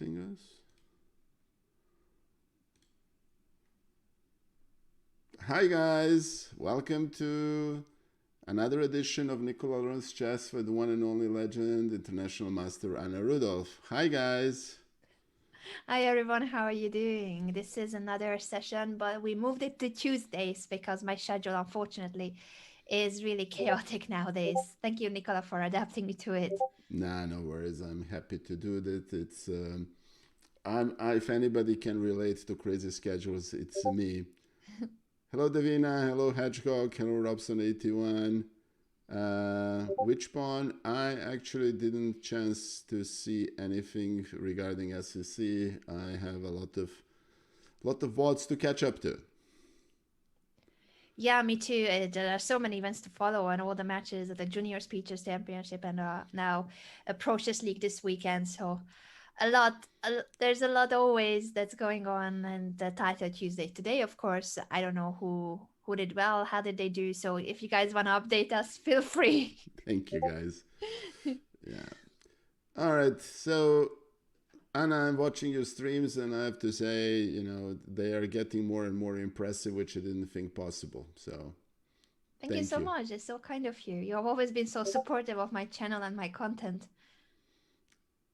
greeting us? Hi guys, welcome to another edition of Nikola Learns Chess with the one and only legend, International Master Anna Rudolf. Hi guys. Hi everyone, how are you doing? This is another session, but we moved it to Tuesdays because my schedule, unfortunately, is really chaotic nowadays. Thank you, Nicola, for adapting me to it. Nah, no worries. I'm happy to do that. If anybody can relate to crazy schedules, it's me. Hello, Davina. Hello, Hedgehog. Hello, Robson81. Which pawn? I actually didn't chance to see anything regarding SEC. I have a lot of vods to catch up to. Yeah, me too. There are so many events to follow, and all the matches at the Junior Speeches Championship and now Approaches League this weekend. So there's a lot always that's going on, and the title Tuesday today, of course. I don't know who did well, how did they do. So if you guys want to update us, feel free. Thank you, guys. Yeah. All right. So, Anna, I'm watching your streams, and I have to say, they are getting more and more impressive, which I didn't think possible. So, Thank you thank so you. much. It's so kind of you. You have always been so supportive of my channel and my content.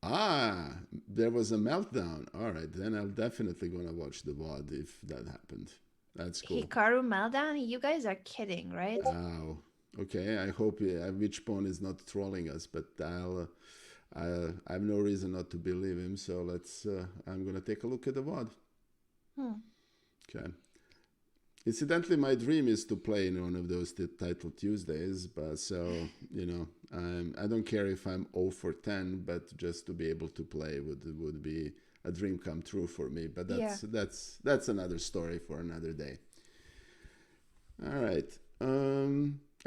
Ah, there was a meltdown. All right, then I'm definitely gonna watch the VOD if that happened. That's cool. Hikaru Meltdown? You guys are kidding, right? Oh, okay. I hope Witchbone is not trolling us, but I have no reason not to believe him. So let's. I'm gonna take a look at the VOD. Hmm. Okay. Incidentally, my dream is to play in one of those title Tuesdays, but so I don't care if I'm 0 for 10, but just to be able to play would be a dream come true for me. But Yeah. that's another story for another day. All right.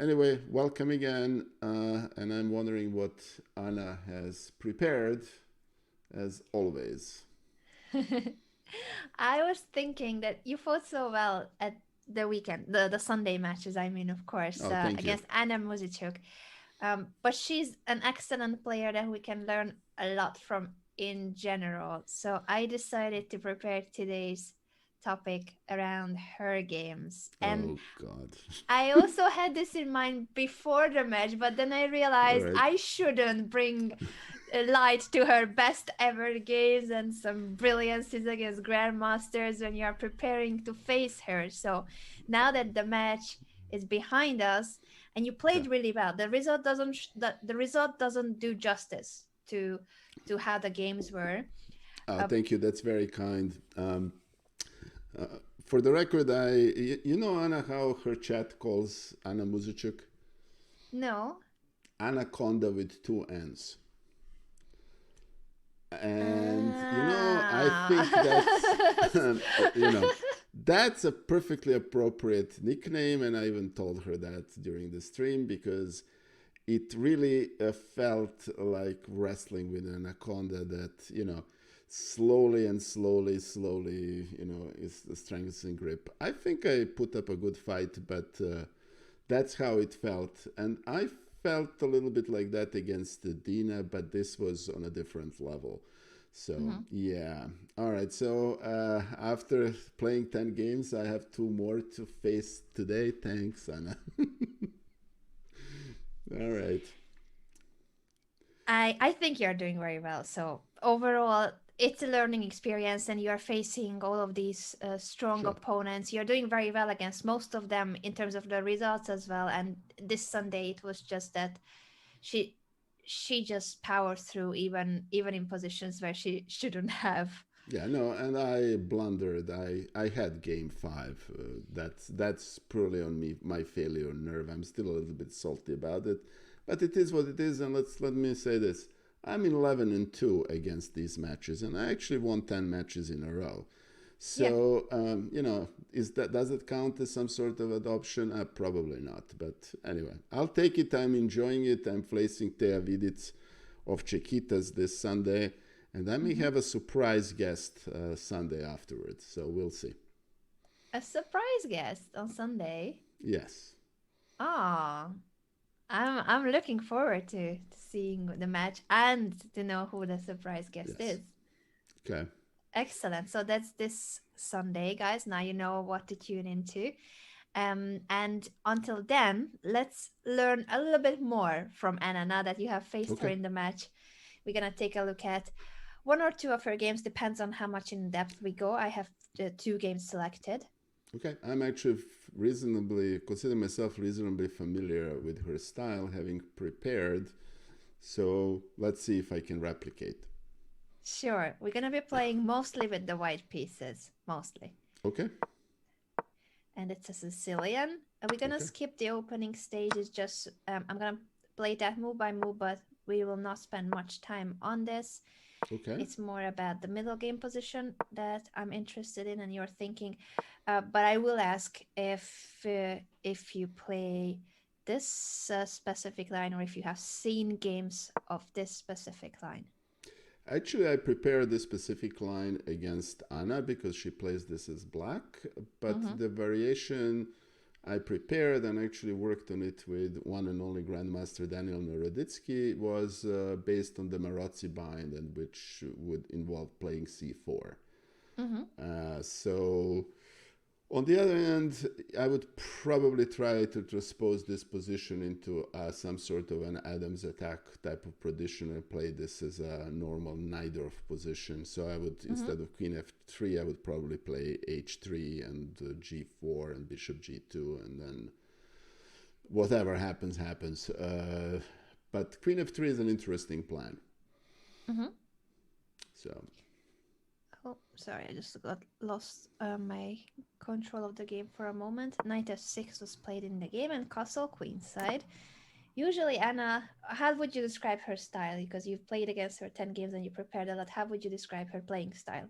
Anyway, welcome again, and I'm wondering what Anna has prepared, as always. I was thinking that you fought so well at the weekend, the Sunday matches, I mean, of course, Oh, thank you. against Anna Muzychuk. But she's an excellent player that we can learn a lot from in general. So I decided to prepare today's topic around her games. And Oh God. I also had this in mind before the match, but then I All realized right. I shouldn't bring light to her best ever games and some brilliances against grandmasters when you are preparing to face her. So now that the match is behind us and you Yeah. played really well, the result doesn't do justice to how the games were. Oh, Uh, thank you. That's very kind. Uh, for the record, you know Anna how her chat calls Anna Muzychuk? no. Anaconda with two N's. And I think that's Ah. that's a perfectly appropriate nickname, and I even told her that during the stream because it really felt like wrestling with an anaconda that slowly and slowly is strengthening grip. I think I put up a good fight, but that's how it felt, and I felt a little bit like that against Dina, but this was on a different level. So Mhm. yeah. All right, so after playing 10 games, I have two more to face today. Thanks, Anna. All right. I think you're doing very well. So overall, it's a learning experience, and you're facing all of these strong Sure. opponents. You're doing very well against most of them in terms of the results as well. And this Sunday, it was just that she she just powered through even in positions where she shouldn't have. Yeah, no, and I blundered. I had game five. That's purely on me, my failure nerve. I'm still a little bit salty about it, but it is what it is. And let me say this: I'm 11-2 against these matches, and I actually won 10 matches in a row. Yeah. So is that does it count as some sort of adoption? Probably not. But anyway, I'll take it. I'm enjoying it. I'm facing Tea Vidic of Chiquitas this Sunday, and I may Hmm. have a surprise guest Sunday afterwards. So we'll see. A surprise guest on Sunday. Yes. Ah, I'm looking forward to seeing the match and to know who the surprise guest Yes. is. Okay. Excellent. So that's this Sunday, guys. Now you know what to tune into. And until then, let's learn a little bit more from Anna now that you have faced her Okay. in the match. We're going to take a look at one or two of her games, depends on how much in depth we go. I have two games selected. Okay. I'm actually reasonably, consider myself reasonably familiar with her style, having prepared. So let's see if I can replicate. Sure, we're going to be playing mostly with the white pieces, mostly. Okay. And it's a Sicilian. We're going to Okay. skip the opening stages, just I'm going to play that move by move, but we will not spend much time on this. Okay. It's more about the middle game position that I'm interested in, and you're thinking. But I will ask if you play this specific line, or if you have seen games of this specific line. Actually, I prepared this specific line against Anna because she plays this as black, but the variation I prepared and actually worked on it with one and only Grandmaster Daniel Naroditsky was based on the Marozzi bind, and which would involve playing c4. So on the other hand, I would probably try to transpose this position into some sort of an Adams attack type of position and play this as a normal Najdorf position. So I would, instead of Queen f3, I would probably play h3 and g4 and Bishop g2, and then whatever happens, happens. But Queen f3 is an interesting plan. So. Oh, sorry, I just got lost my control of the game for a moment. Knight f6 was played in the game, and castle queenside. Usually, Anna, how would you describe her style? Because you've played against her 10 games and you prepared a lot. How would you describe her playing style?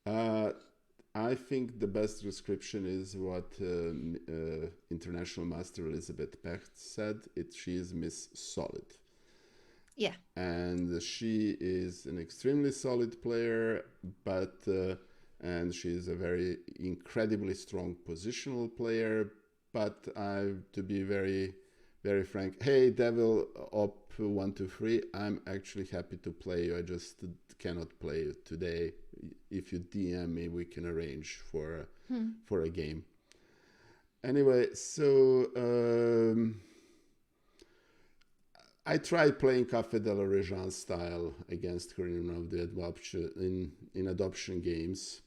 I think the best description is what international master Elizabeth Pecht said. She is Miss Solid. Yeah. And she is an extremely solid player, but and she's a very incredibly strong positional player. But to be very, very frank, hey, Devil up 1-2-3. I'm actually happy to play you. I just cannot play you today. If you DM me, we can arrange for a game. Anyway, so. I tried playing Café de la Régence style against her in one of the adoption games,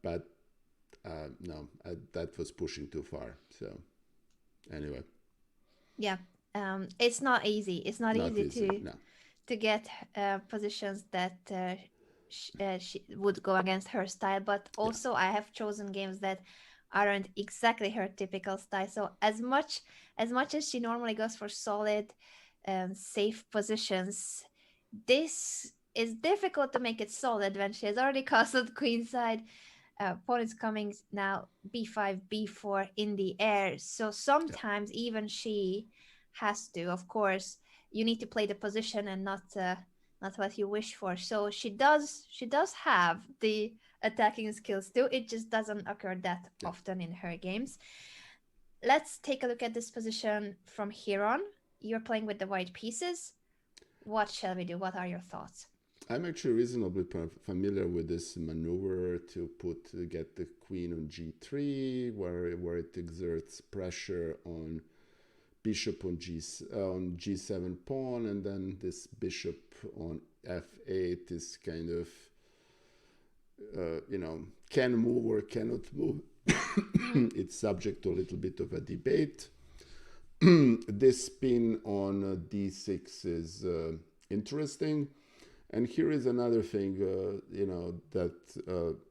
but no, that was pushing too far. So anyway, Yeah, it's not easy. It's not easy no. to get positions that she would go against her style. But also, I have chosen games that aren't exactly her typical style. So as much as she normally goes for solid, safe positions, this is difficult to make it solid when she has already castled queenside. Opponent's coming now b5, b4 in the air. So sometimes even she has to, of course, you need to play the position and not what you wish for. So she does have the attacking skills too. It just doesn't occur that often in her games. Let's take a look at this position from here on. You're playing with the white pieces. What shall we do? What are your thoughts? I'm actually reasonably familiar with this maneuver to get the queen on g3, where it exerts pressure on bishop on g7 pawn, and then this bishop on f8 is kind of can move or cannot move. It's subject to a little bit of a debate. This spin on d6 is interesting. And here is another thing, that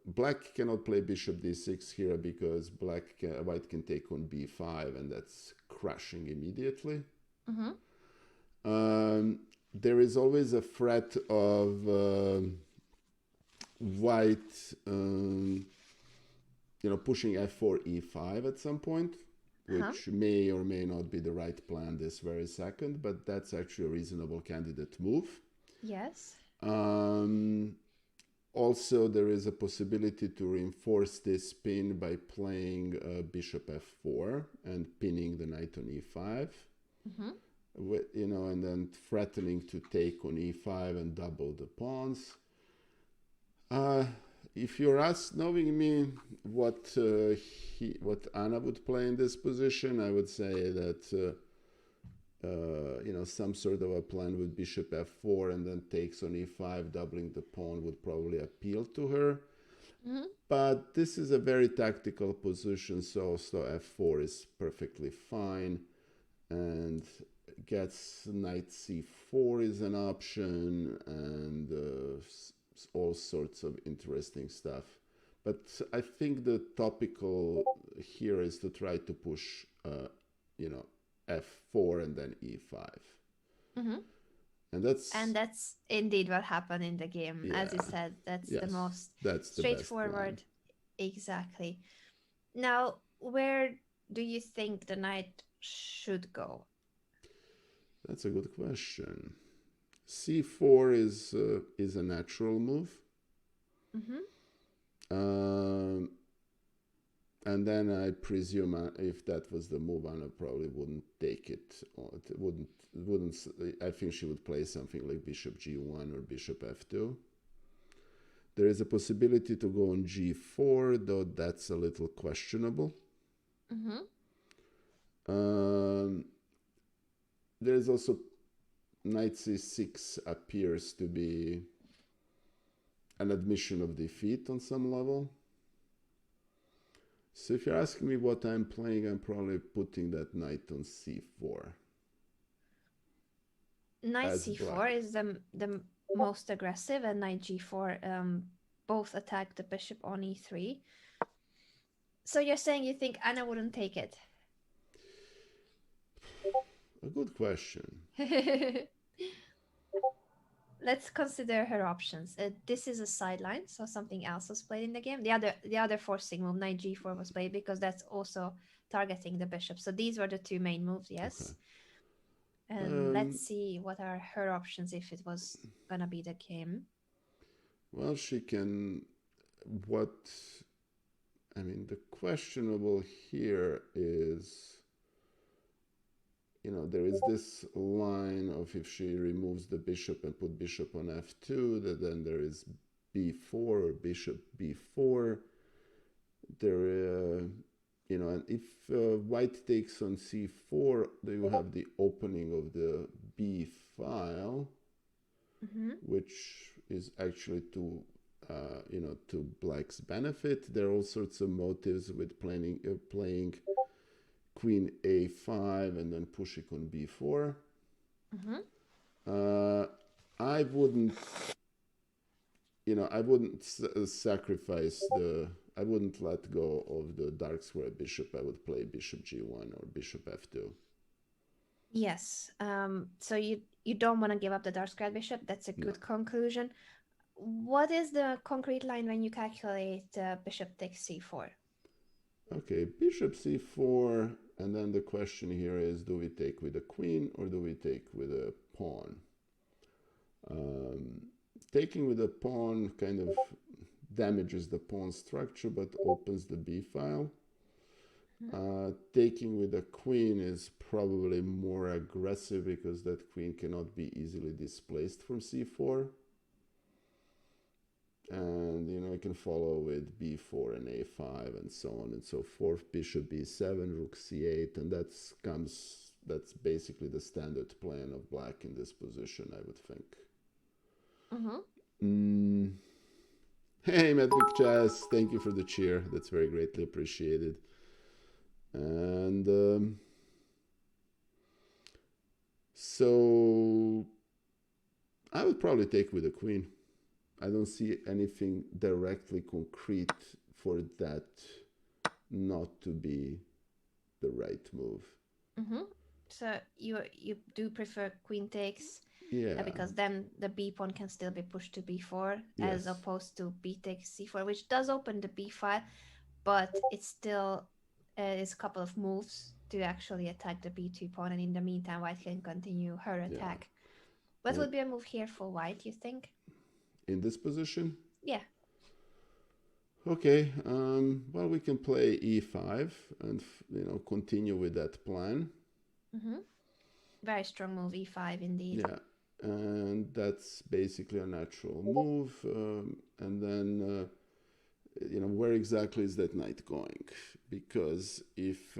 black cannot play bishop d6 here because white can take on b5, and that's crushing immediately. There is always a threat of white, pushing f4, e5 at some point, which may or may not be the right plan this very second, but that's actually a reasonable candidate move. Yes. Also, there is a possibility to reinforce this pin by playing bishop f4 and pinning the knight on e5. And then threatening to take on e5 and double the pawns. Uh, if you're knowing me, what Anna would play in this position, I would say that some sort of a plan with bishop f4 and then takes on e5, doubling the pawn would probably appeal to her. Hmm. But this is a very tactical position, so f4 is perfectly fine, and gets knight c4 is an option, and all sorts of interesting stuff. But I think the topical here is to try to push, f4 and then e5. Hmm. And And that's indeed what happened in the game. As you yeah, said, that's the yes, most that's the best plan. straightforward. Exactly. Now, where do you think the knight should go? That's a good question. c4 is a natural move. Hmm. Um, and then I presume if that was the move, Anna probably wouldn't take it. Or it wouldn't. I think she would play something like bishop g1 or bishop f2. There is a possibility to go on g4, though that's a little questionable. Hmm. Um, there's also knight c6 appears to be an admission of defeat on some level. So if you're asking me what I'm playing, I'm probably putting that knight on c4 Knight as c4 black. is the most aggressive, and knight g4 both attack the bishop on e3. So you're saying you think Anna wouldn't take it? A good question. Let's consider her options. This is a sideline, so something else was played in the game. The other forcing move, knight g4, was played because that's also targeting the bishop. So these were the two main moves, Okay. yes. And let's Um, see what are her options if it was gonna be the game. well, she can. What I mean, the questionable here is, there is this line of if she removes the bishop and put bishop on f2, that then there is b4 or bishop b4. There, and if white takes on c4, then you have the opening of the b file, Mm-hmm. which is actually to black's benefit. There are all sorts of motives with playing queen a5 and then pushing on b4. Mm-hmm. Uh, I wouldn't, I wouldn't sacrifice I wouldn't let go of the dark square bishop. I would play bishop g1 or bishop f2. Yes. So you don't want to give up the dark square bishop. That's a No. good conclusion. What is the concrete line when you calculate bishop takes c4? Okay, bishop c4, and then the question here is, do we take with a queen or do we take with a pawn? Um, Taking with a pawn kind of damages the pawn structure but opens the b file. Taking with a queen is probably more aggressive because that queen cannot be easily displaced from c4. And I can follow with b4 and a5 and so on and so forth. Bishop b7, rook c8, and that's basically the standard plan of black in this position, I would think. Mm-hmm. Mm. Hey, Metric Chess, thank you for the cheer. That's very greatly appreciated. And so I would probably take with a queen. I don't see anything directly concrete for that not to be the right move. Mm-hmm. So you do prefer queen takes Yeah. because then the b pawn can still be pushed to b4 as Yes. opposed to b takes c4, which does open the b file, but it still is a couple of moves to actually attack the b2 pawn, and in the meantime, white can continue her Yeah. attack. What And would be a move here for white, you think? in this position, Yeah. okay. Well, we can play e5 and continue with that plan. Mm-hmm. Very strong move, e5 indeed. Yeah. And and that's basically a natural move. And then, where exactly is that knight going? Because if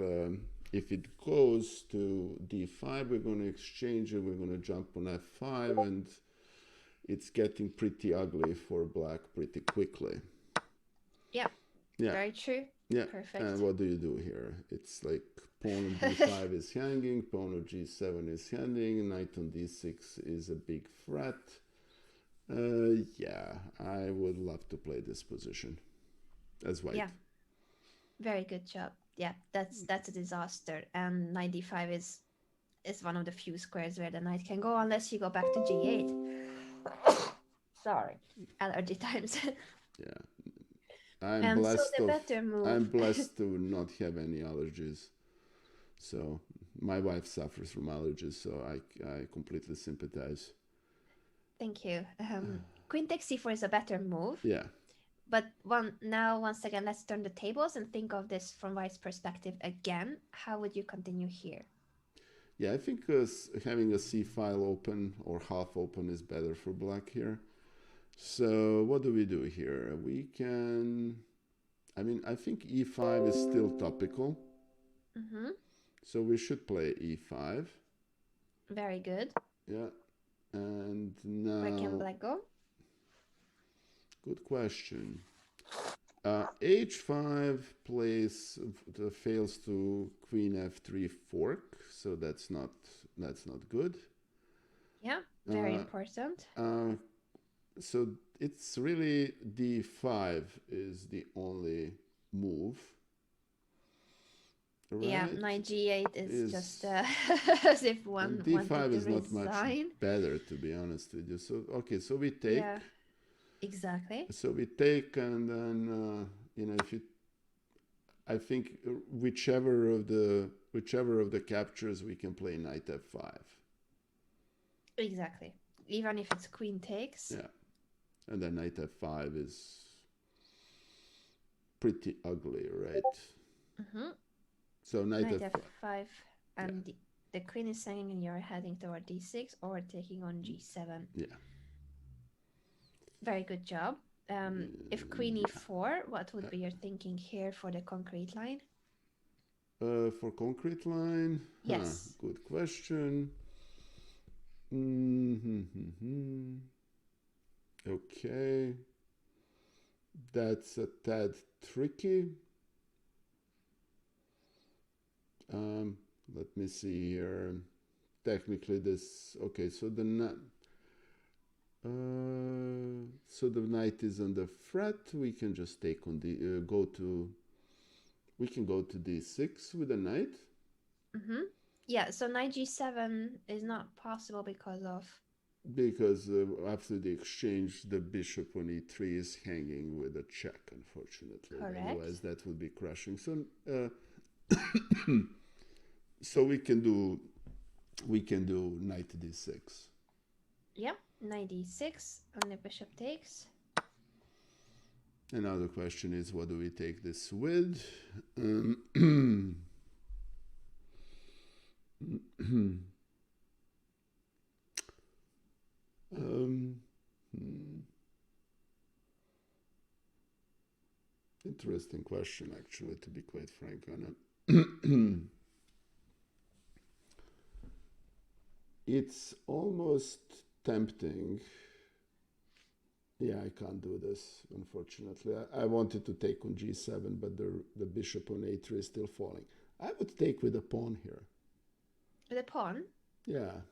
it goes to d5, we're going to exchange it. We're going to jump on f5, and it's getting pretty ugly for black pretty quickly. Yeah. Yeah. Very true. Yeah. Perfect. And what do you do here? It's like pawn on d5 is hanging, pawn on g7 is hanging, knight on d6 is a big threat. Yeah, I would love to play this position as white. Yeah. Very good job. Yeah, that's a disaster. And knight d5 is one of the few squares where the knight can go unless you go back to g8. Sorry, allergy times. Yeah. I'm So blessed the better move. I'm blessed to not have any allergies. So my wife suffers from allergies, so I completely sympathize. Thank you. Queen takes c4 is a better move. Yeah. But once again, let's turn the tables and think of this from white's perspective again. How would you continue here? Yeah, I think having a c file open or half open is better for black here. So what do we do here? We can, I think e5 is still topical. Mm-hmm. So we should play e5. Very good. Yeah. And now... Where can black go? Good question. H5 fails to queen f3 fork, so that's not good. Yeah, very important. So it's really d5 is the only move. Right? Yeah, knight g8 is just as if one d5 wanted to is not much resign. better, to be honest with you. So okay, so we take. Yeah, exactly. So we take, and then I think whichever of the captures we can play knight f5. Exactly. Even if it's queen takes. Yeah, and then knight f5 is pretty ugly, right? Mm-hmm. So knight f5, and yeah. the queen is hanging, and you're heading toward d6 or taking on g7. Yeah. Very good job. If queen e4, what would be your thinking here for the concrete line? For concrete line? Yes. Good question. Okay. That's a tad tricky. Let me see here. Technically this, okay, so the knight is on the threat. We can just take on we can go to d6 with the knight. Mm-hmm. Yeah, so knight g7 is not possible because after the exchange, the bishop on e3 is hanging with a check, unfortunately. Correct. Otherwise, that would be crushing. So, so we can do knight d6. Yeah, knight d6, and the bishop takes. Another question is, what do we take this with? Interesting question, actually, to be quite frank on it. It's almost tempting. Yeah, I can't do this, unfortunately. I wanted to take on g7, but the bishop on a3 is still falling. I would take with a pawn here. With a pawn? Yeah.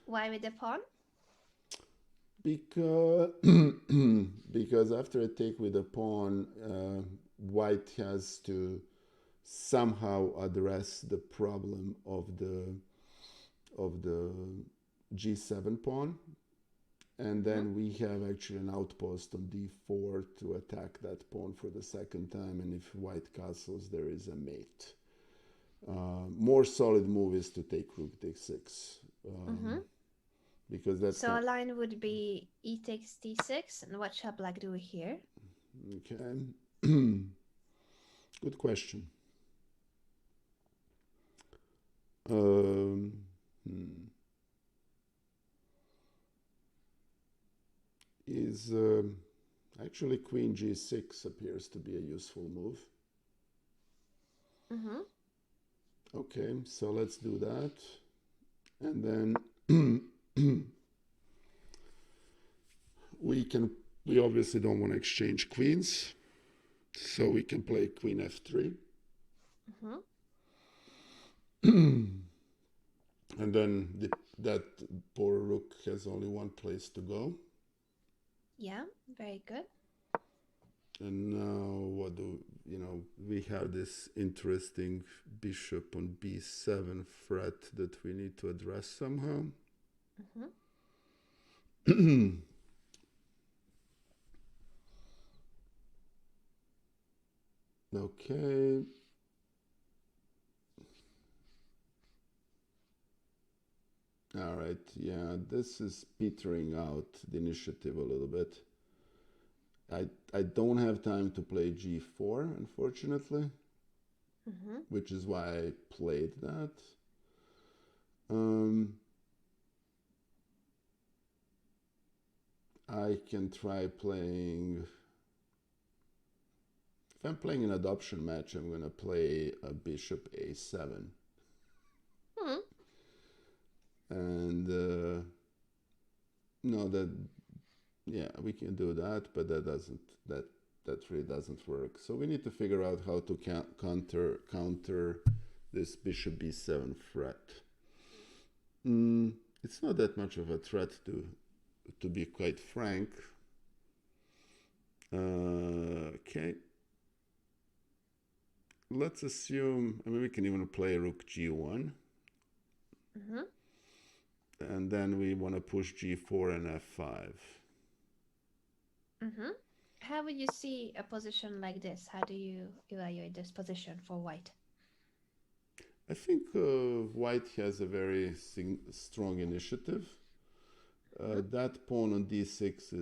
Why with the pawn? Because after I take with a pawn, white has to somehow address the problem of the g7 pawn, and then we have actually an outpost on d4 to attack that pawn for the second time, and if white castles, there is a mate. More solid move is to take rook d6. Because that's so a line would be e takes d6, and what shall black do here? Okay. Good question. is actually queen g6 appears to be a useful move. Mm-hmm. Okay, so let's do that. And then we obviously don't want to exchange queens, so we can play queen f3. Mm-hmm. And then that poor rook has only one place to go. Yeah, very good. And now we have this interesting bishop on b7 threat that we need to address somehow. Mm-hmm. Okay. All right, yeah, this is petering out the initiative a little bit. I don't have time to play g4, unfortunately, Mm-hmm. which is why I played that. I can try playing. If I'm playing an adoption match, I'm going to play a bishop a7. Mm-hmm. And no, that, yeah, we can do that, but that really doesn't work. So we need to figure out how to counter this bishop b7 threat. It's not that much of a threat, to be quite frank. Okay. Let's assume, I mean, we can even play rook g1. Mm-hmm. And then we want to push g4 and f5. Mm-hmm. How would you see a position like this? How do you evaluate this position for white? I think white has a very strong initiative. That pawn on d6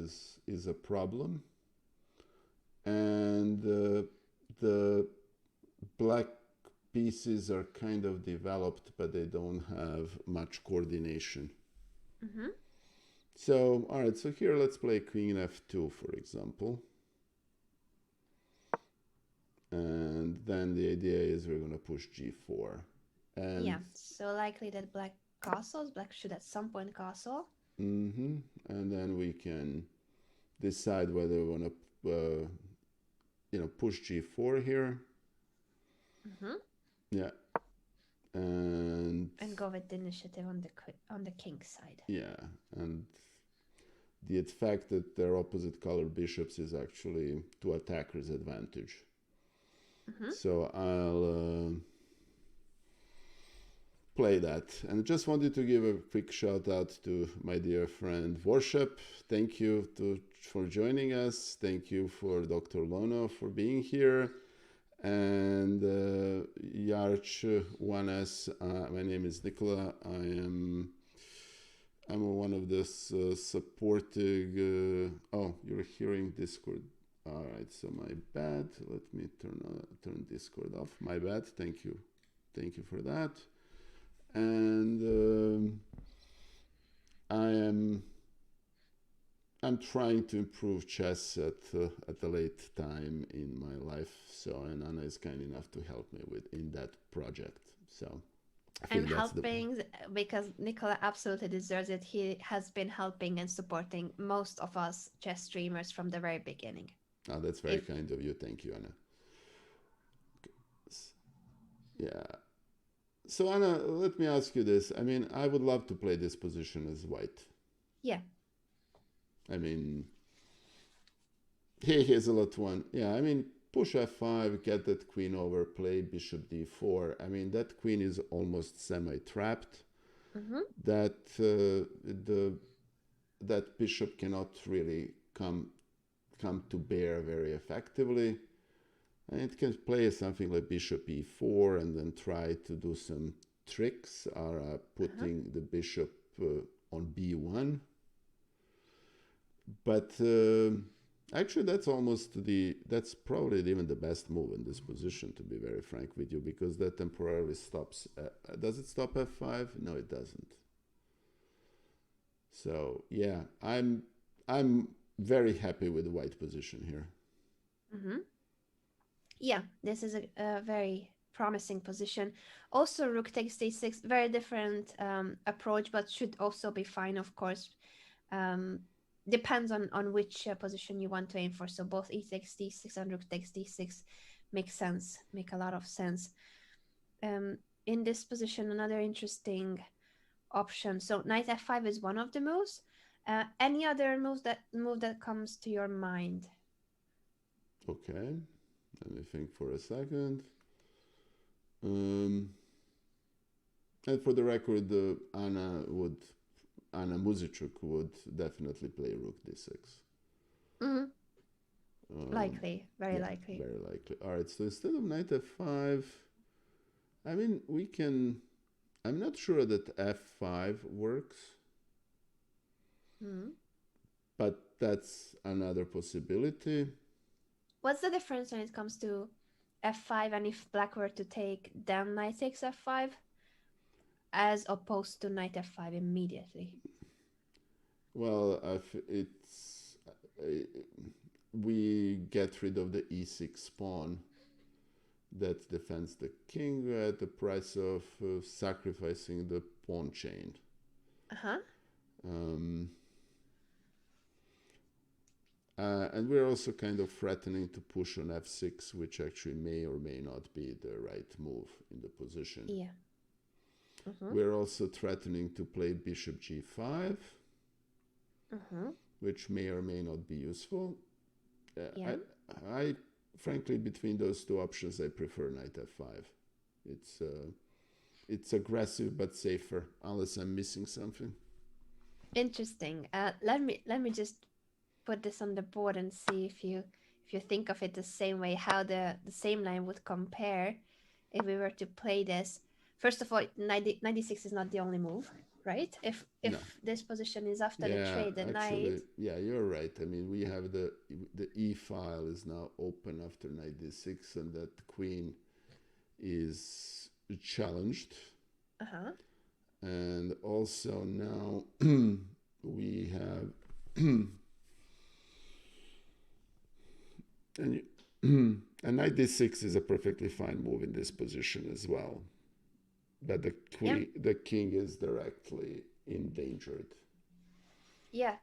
is a problem. And the black pieces are kind of developed, but they don't have much coordination. Mm-hmm. So, all right, so here let's play queen f2, for example. And then the idea is we're going to push g4. And yeah, so likely that black castles. Black should at some point castle. And then we can decide whether we want to, push g4 here. Mm-hmm. Yeah. And go with the initiative on the king's side. Yeah, and the fact that they're opposite color bishops is actually to attacker's advantage. Mm-hmm. So I'll play that. And just wanted to give a quick shout out to my dear friend Worship. Thank you for joining us. Thank you for Dr. Lono for being here. And Yarch 1S, my name is Nikola. I'm one of this supporting. Oh, you're hearing Discord. All right, so my bad. Let me turn Discord off. My bad. Thank you for that. And I'm trying to improve chess at a late time in my life. So, and Anna is kind enough to help me in that project. So I'm helping because Nikola absolutely deserves it. He has been helping and supporting most of us chess streamers from the very beginning. Oh, that's very kind of you. Thank you, Anna. Yeah. So, Anna, let me ask you this. I mean, I would love to play this position as white. Yeah. I mean, here's a lot one. Yeah, I mean, push f5, get that queen over, play bishop d4. I mean, that queen is almost semi-trapped. Mm-hmm. That bishop cannot really come to bear very effectively. And it can play something like bishop e4 and then try to do some tricks, or putting the bishop on b1. But actually, that's probably even the best move in this position, to be very frank with you, because that temporarily stops. Does it stop f5? No, it doesn't. So yeah, I'm very happy with the white position here. Mm-hmm. Yeah, this is a very promising position. Also, rook takes d6, very different approach, but should also be fine, of course. Um, Depends on which position you want to aim for. So both e takes d6 and rook takes d6 make sense, make a lot of sense. In this position, another interesting option. So knight f5 is one of the moves. Any other move that comes to your mind? Okay, let me think for a second. Um, and for the record, Anna Muzychuk would definitely play rook d6. Mm-hmm. Um, Likely, very yeah, likely. very likely. All right, so instead of knight f5, I mean, we can. I'm not sure that f5 works, Mm-hmm. but that's another possibility. What's the difference when it comes to f5 and if black were to take then knight takes f5 as opposed to knight f5 immediately? Well, if it's we get rid of the e6 pawn that defends the king at the price of sacrificing the pawn chain. Uh-huh. Um, and we're also kind of threatening to push on f6, which actually may or may not be the right move in the position. Yeah. Mm-hmm. We're also threatening to play bishop g5, Mm-hmm. which may or may not be useful. Yeah. I frankly, between those two options, I prefer knight f5. It's aggressive but safer, unless I'm missing something. Interesting. Let me just put this on the board and see if you think of it the same way, how the same line would compare if we were to play this. First of all, 96 is not the only move, right? No. If this position is after the Yeah, trade, the actually, knight. yeah, you're right. I mean, we have the e file is now open after knight d6, and that queen is challenged. Uh-huh. And also now we have and and knight d6 is a perfectly fine move in this position as well. But Yeah. the king is directly endangered. Yeah.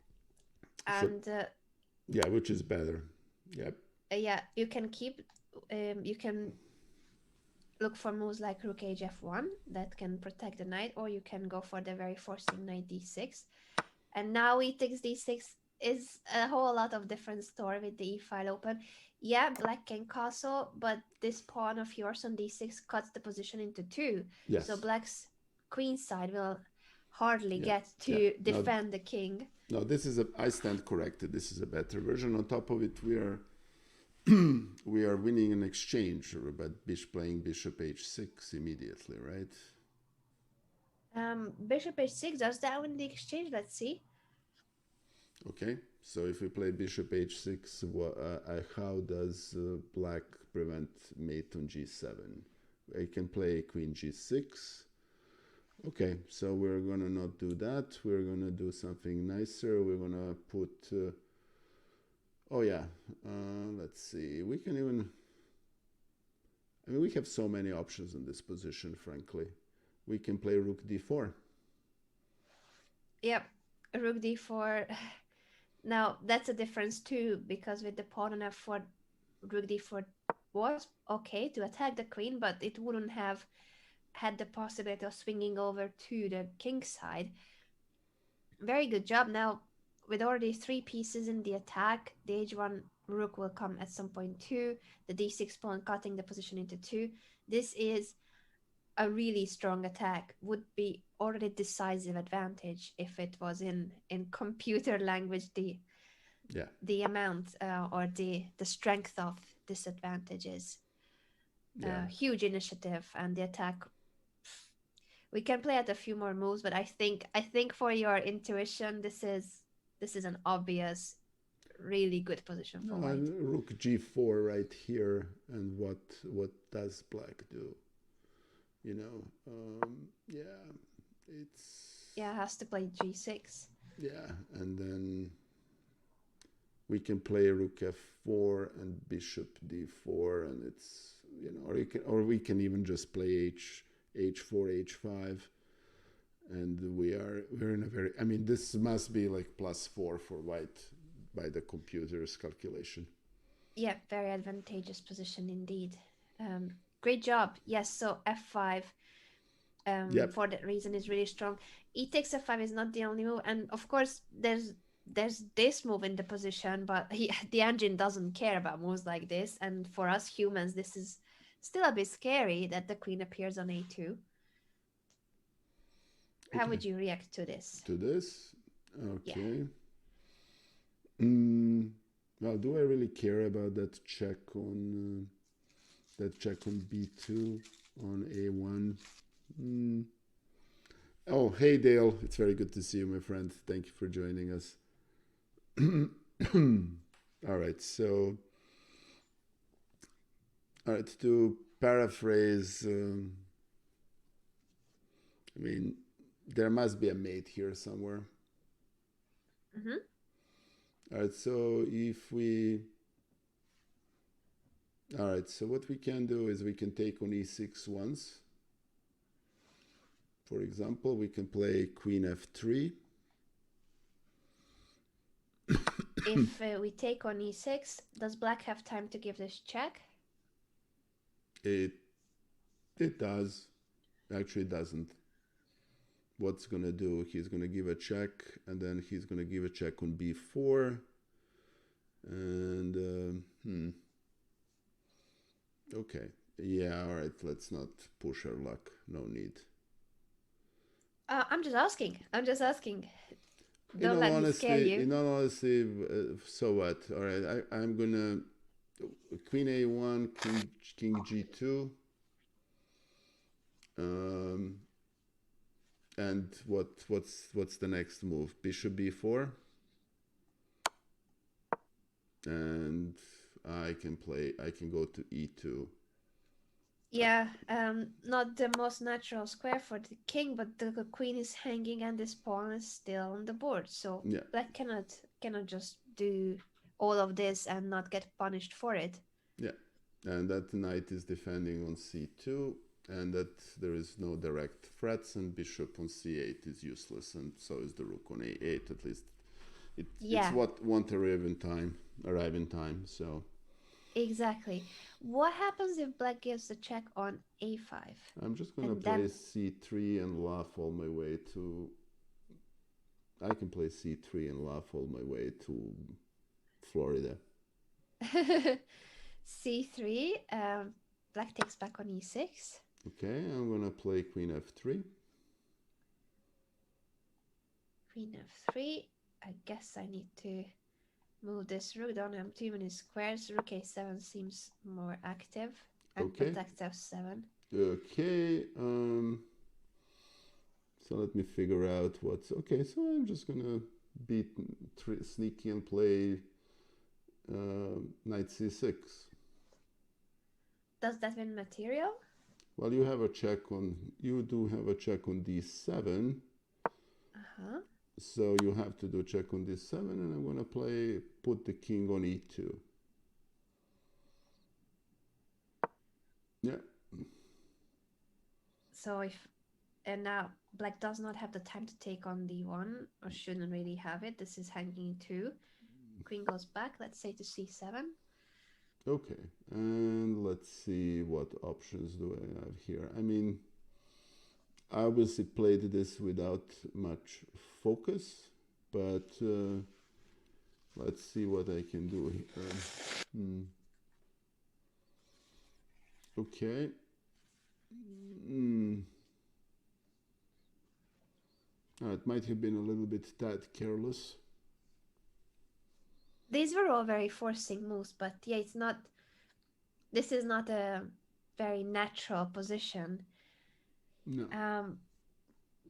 So And yeah, which is better. Yep. yeah, you can keep you can look for moves like rook hf1 that can protect the knight, or you can go for the very forcing knight d6. And now e takes d6 is a whole lot of different story with the e file open. Yeah, black can castle, but this pawn of yours on d6 cuts the position into two. Yes. So black's queen side will hardly Yeah. get Yeah. to defend the king. No, this is I stand corrected. This is a better version. On top of it, we are we are winning an exchange, but playing bishop h6 immediately, right? Bishop h6, does that win the exchange? Let's see. Okay, so if we play bishop h6, how does black prevent mate on g7? I can play queen g6. Okay, so we're gonna not do that. We're gonna do something nicer. We're gonna put. Oh yeah, let's see. We can even. I mean, we have so many options in this position. Frankly, we can play rook d4. Yep, rook d4. Now that's a difference too, because with the pawn on f4, rook d4 was okay to attack the queen, but it wouldn't have had the possibility of swinging over to the king side. Very good job. Now, with already three pieces in the attack, the h1 rook will come at some point too. The d6 pawn cutting the position into two. This is a really strong attack. Would be already decisive advantage if it was in computer language. The amount or the strength of disadvantages. Yeah. Huge initiative, and the attack. We can play at a few more moves, but I think for your intuition, this is an obvious, really good position for No, white. rook g4 right here, and what does black do? You know, yeah, it's Yeah, has to play g6. yeah, and then we can play rook f4 and bishop d4, and it's, or we can even just play h4 h5, and we're in a very, I mean, this must be like +4 for white by the computer's calculation. Yeah, very advantageous position indeed. Great job. Yes, so f5 Yep. for that reason is really strong. E takes f5 is not the only move, and of course there's this move in the position, but the engine doesn't care about moves like this, and for us humans this is still a bit scary that the queen appears on a2. How Okay. would you react to this? To this, Yeah. okay. Mm, well, do I really care about that check on b2 on a1? Mm. Oh, hey Dale, it's very good to see you, my friend. Thank you for joining us. All right, so to paraphrase, I mean, there must be a mate here somewhere. Mm-hmm. All right, so if we, all right, so what we can do is we can take on e6 once. For example, we can play queen f3. If we take on e6, does black have time to give this check? It it does. Actually, it doesn't. What's gonna do? He's gonna give a check, and then he's gonna give a check on b4, and okay, yeah, all right. Let's not push our luck. No need. I'm just asking. I'm just asking. In Don't all let me scare honesty, you. so what? All right, I'm gonna queen a1, king g2, um, and what's the next move? Bishop b4, and I can go to e2. Yeah, not the most natural square for the king, but the queen is hanging and this pawn is still on the board. So Yeah, black cannot just do all of this and not get punished for it. yeah, and that knight is defending on c2, and that there is no direct threats, and bishop on c8 is useless, and so is the rook on a8. At least it's Yeah, what won't arrive in time. So exactly. What happens if black gives the check on a5? I'm just gonna And play then c3 and laugh all my way to. I can play c3 and laugh all my way to Florida. c3, black takes back on e6. Okay, I'm gonna play queen f3. Queen f3. I guess I need to move this rook. Don't have too many squares. Rook a7 seems more active and Okay, protects f7. okay. So let me figure out what's okay. So I'm just gonna be sneaky and play knight c6. Does that win material? Well, you do have a check on d7. Uh-huh. So you have to do a check on d7, and I'm gonna put the king on e2. Yeah. So if and now black does not have the time to take on d1 or shouldn't really have it. This is hanging too. Queen goes back, let's say to c7. Okay, and let's see what options do I have here. I mean, I obviously played this without much focus, but let's see what I can do here. Okay. It might have been a little bit that careless. These were all very forcing moves, but yeah, this is not a very natural position. No.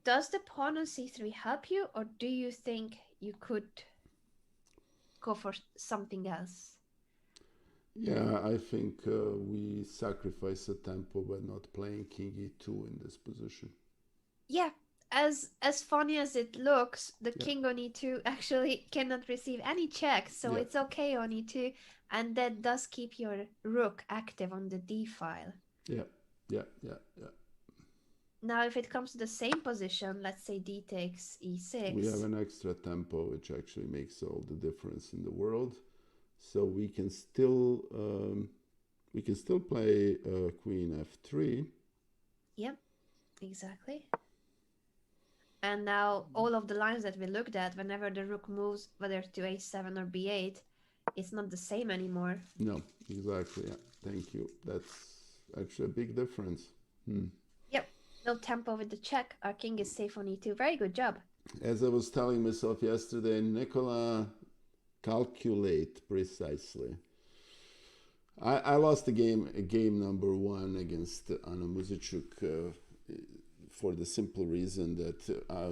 Does the pawn on c3 help you, or do you think you could go for something else? Yeah, I think we sacrifice a tempo by not playing king e2 in this position. Yeah, as funny as it looks, the Yeah, king on e2 actually cannot receive any checks, so yeah, it's okay on e2, and that does keep your rook active on the d file. yeah, yeah, yeah, yeah. Now, if it comes to the same position, let's say d takes We have e6. an extra tempo, which actually makes all the difference in the world. So we can still play queen f3. Yep, exactly. And now all of the lines that we looked at, whenever the rook moves, whether to a7 or b8, it's not the same anymore. No, exactly. Yeah, thank you. That's actually a big difference. Hmm. Yep, no tempo with the check. Our king is safe on e2. Very good job. As I was telling myself yesterday, Nikola, calculate precisely. I lost the game number one against Anna Muzychuk for the simple reason that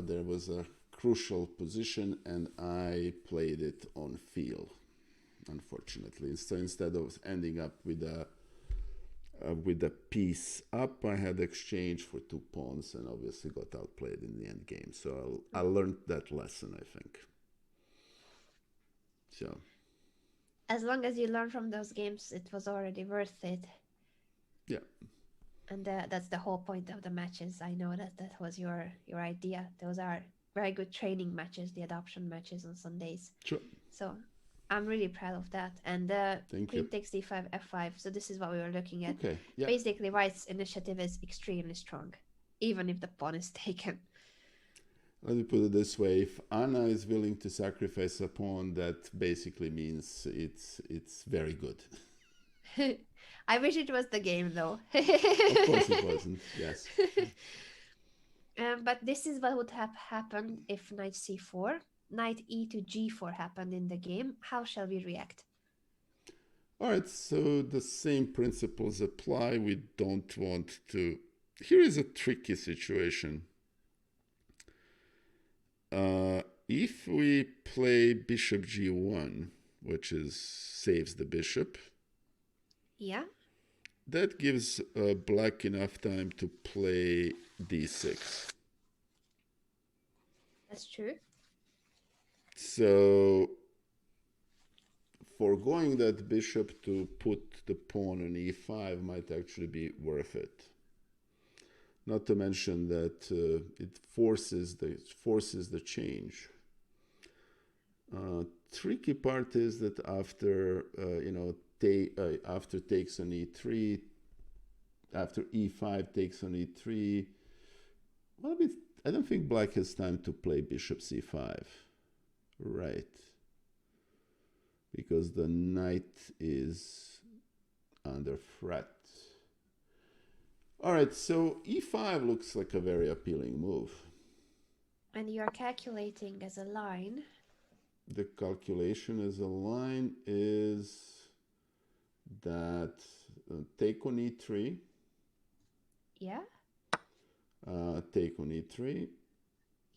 there was a crucial position and I played it on field, unfortunately. So instead of ending up with a piece up, I had exchange for 2 pawns and obviously got outplayed in the end game. So I learned that lesson, I think. So As long as you learn from those games, it was already worth it. yeah, And that's the whole point of the matches. I know that was your idea. Those are very good training matches, the adoption matches on Sundays. sure. So I'm really proud of that. And Thank you. queen takes d5, f5. So this is what we were looking at. Okay, yeah. Basically, White's initiative is extremely strong, even if the pawn is taken. Let me put it this way: if Anna is willing to sacrifice a pawn, that basically means it's very good. I wish it was the game though. Of course, it wasn't. Yes. But this is what would have happened if knight c4, knight e to g4 happened in the game. How shall we react? All right. So the same principles apply. We don't want to. Here is a tricky situation. If we play bishop g1, which is saves the bishop, Yeah, that gives black enough time to play d6. that's true. So foregoing that bishop to put the pawn on e5 might actually be worth it. Not to mention that it forces the change. Tricky part is that after after takes on e3, after e5 takes on e3, well, I don't think black has time to play bishop c5, right? Because the knight is under threat. All right, so e5 looks like a very appealing move. And you are calculating as a line. The calculation as a line is that take on e3. Yeah. Take on e3.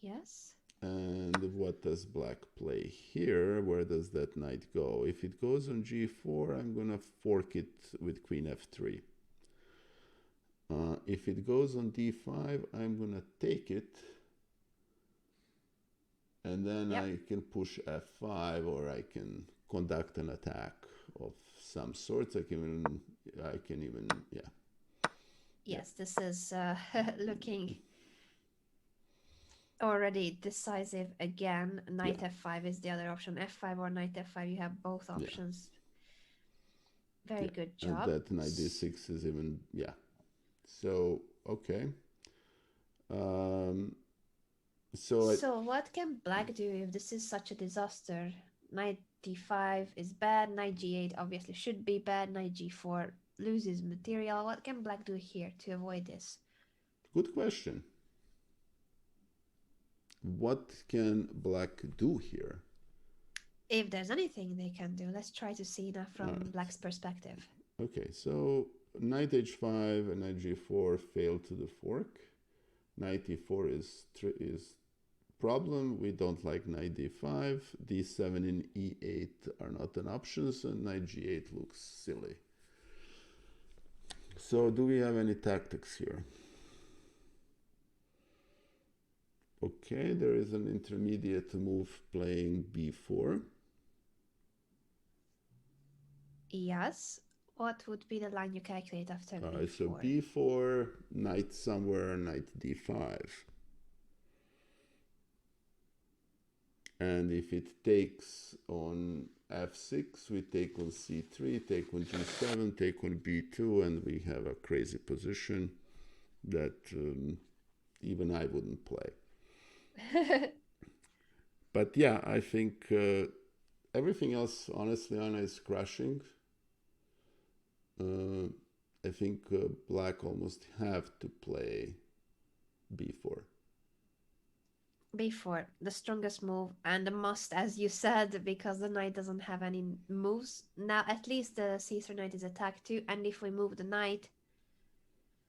Yes. And what does black play here? Where does that knight go? If it goes on g4, I'm going to fork it with queen f3. If it goes on d5, I'm going to take it. And then I can push f5, or I can conduct an attack of some sort. I can even, yeah. Yes, this is looking already decisive again. Knight f5 is the other option. f5 or knight f5, you have both options. Very good job. And that knight d6 is even, yeah. So, okay. So what can black do if this is such a disaster? Knight d5 is bad, knight g8 obviously should be bad, knight g4 loses material. What can black do here to avoid this? Good question. What can black do here? If there's anything they can do, let's try to see that from black's perspective. Okay, so knight h5 and knight g4 fail to the fork. Knight e4 is problem. We don't like knight d5. d7 and e8 are not an option, so knight g8 looks silly. So do we have any tactics here? Okay, there is an intermediate move playing b4. Yes. What would be the line you calculate after All right, so b4? b4, knight somewhere, knight d5. And if it takes on f6, we take on c3, take on g7, take on b2, and we have a crazy position that even I wouldn't play. But yeah, I think everything else, honestly, Anna, is crushing. I think black almost have to play b4. b4, the strongest move and the must, as you said, because the knight doesn't have any moves. Now, at least the c3 knight is attacked too, and if we move the knight,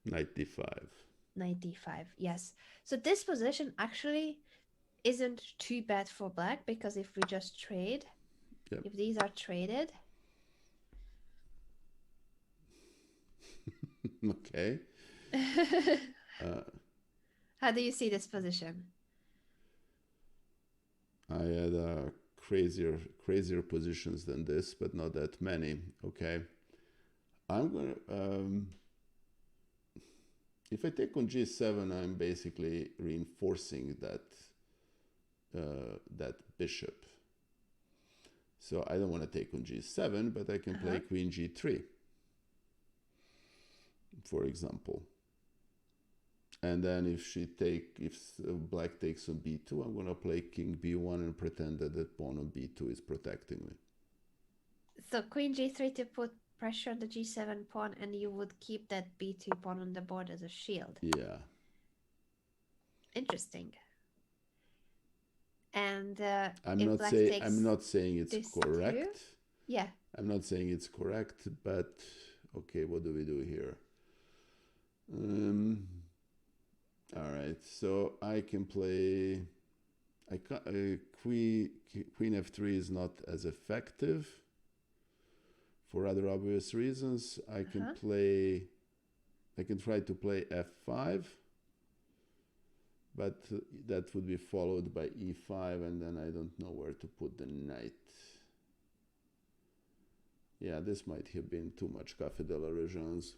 Knight d5. knight d5, yes. So this position actually isn't too bad for black, because if we just trade, Yep. if these are traded, Okay. how do you see this position? I had crazier positions than this, but not that many. Okay. I'm gonna if I take on g7, I'm basically reinforcing that bishop. So I don't want to take on g7, but I can play queen g3, for example. And then if black takes on b2, I'm going to play king b1 and pretend that the pawn on b2 is protecting me. So queen g3 to put pressure on the g7 pawn, and you would keep that b2 pawn on the board as a shield. Yeah. Interesting. And I'm if not black saying takes I'm not saying it's this correct. too? Yeah. I'm not saying it's correct, but okay, what do we do here? All right, so I can play. Queen f3 is not as effective for other obvious reasons. I can try to play f5, but that would be followed by e5, and then I don't know where to put the knight. Yeah, this might have been too much Café de la Régence.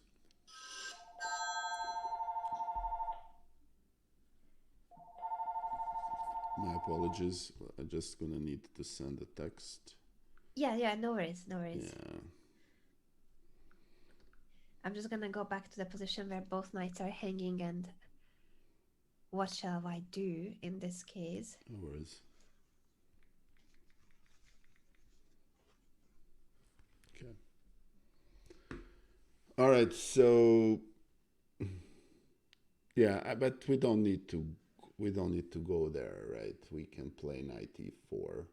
My apologies. I'm just gonna need to send a text. Yeah, no worries. Yeah. I'm just gonna go back to the position where both knights are hanging, and what shall I do in this case? No worries. Okay. All right, so yeah, but we don't need to go there, right? We can play knight e4.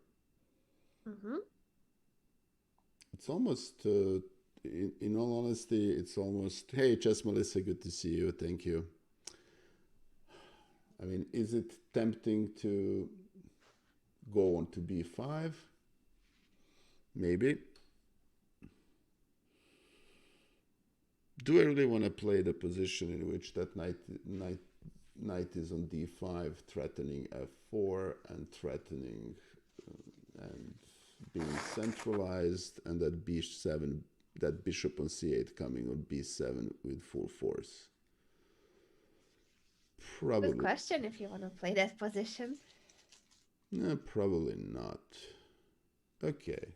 It's almost in all honesty, it's almost, hey, Chess Melissa, good to see you. Thank you. I mean, is it tempting to go on to b5? Maybe. Do I really want to play the position in which that knight is on d5, threatening f4 and threatening and being centralized, and that b7, that bishop on c8 coming on b7 with full force? Probably. Good question if you want to play that position. No, probably not. Okay.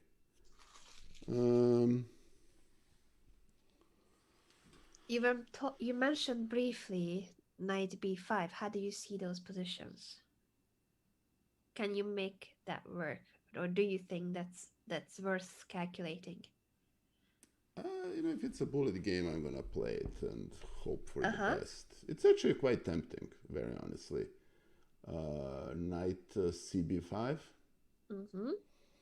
You mentioned briefly knight b5. How do you see those positions? Can you make that work, or do you think that's worth calculating? If it's a bullet game, I'm gonna play it and hope for the best. It's actually quite tempting, very honestly. Knight cb5.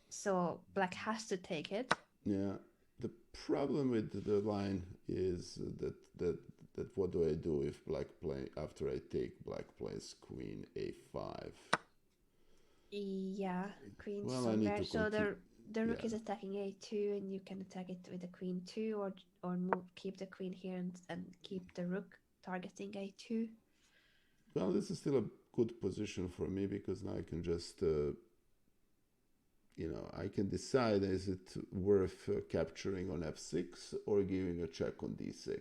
So black has to take it. Yeah. The problem with the line is that what do I do if after I take black plays queen a5? Yeah, queen Well, I need somewhere. to So the rook is attacking a2, and you can attack it with the queen 2, or keep the queen here and keep the rook targeting a2. Well, this is still a good position for me because now I can just, I can decide is it worth capturing on f6 or giving a check on d6.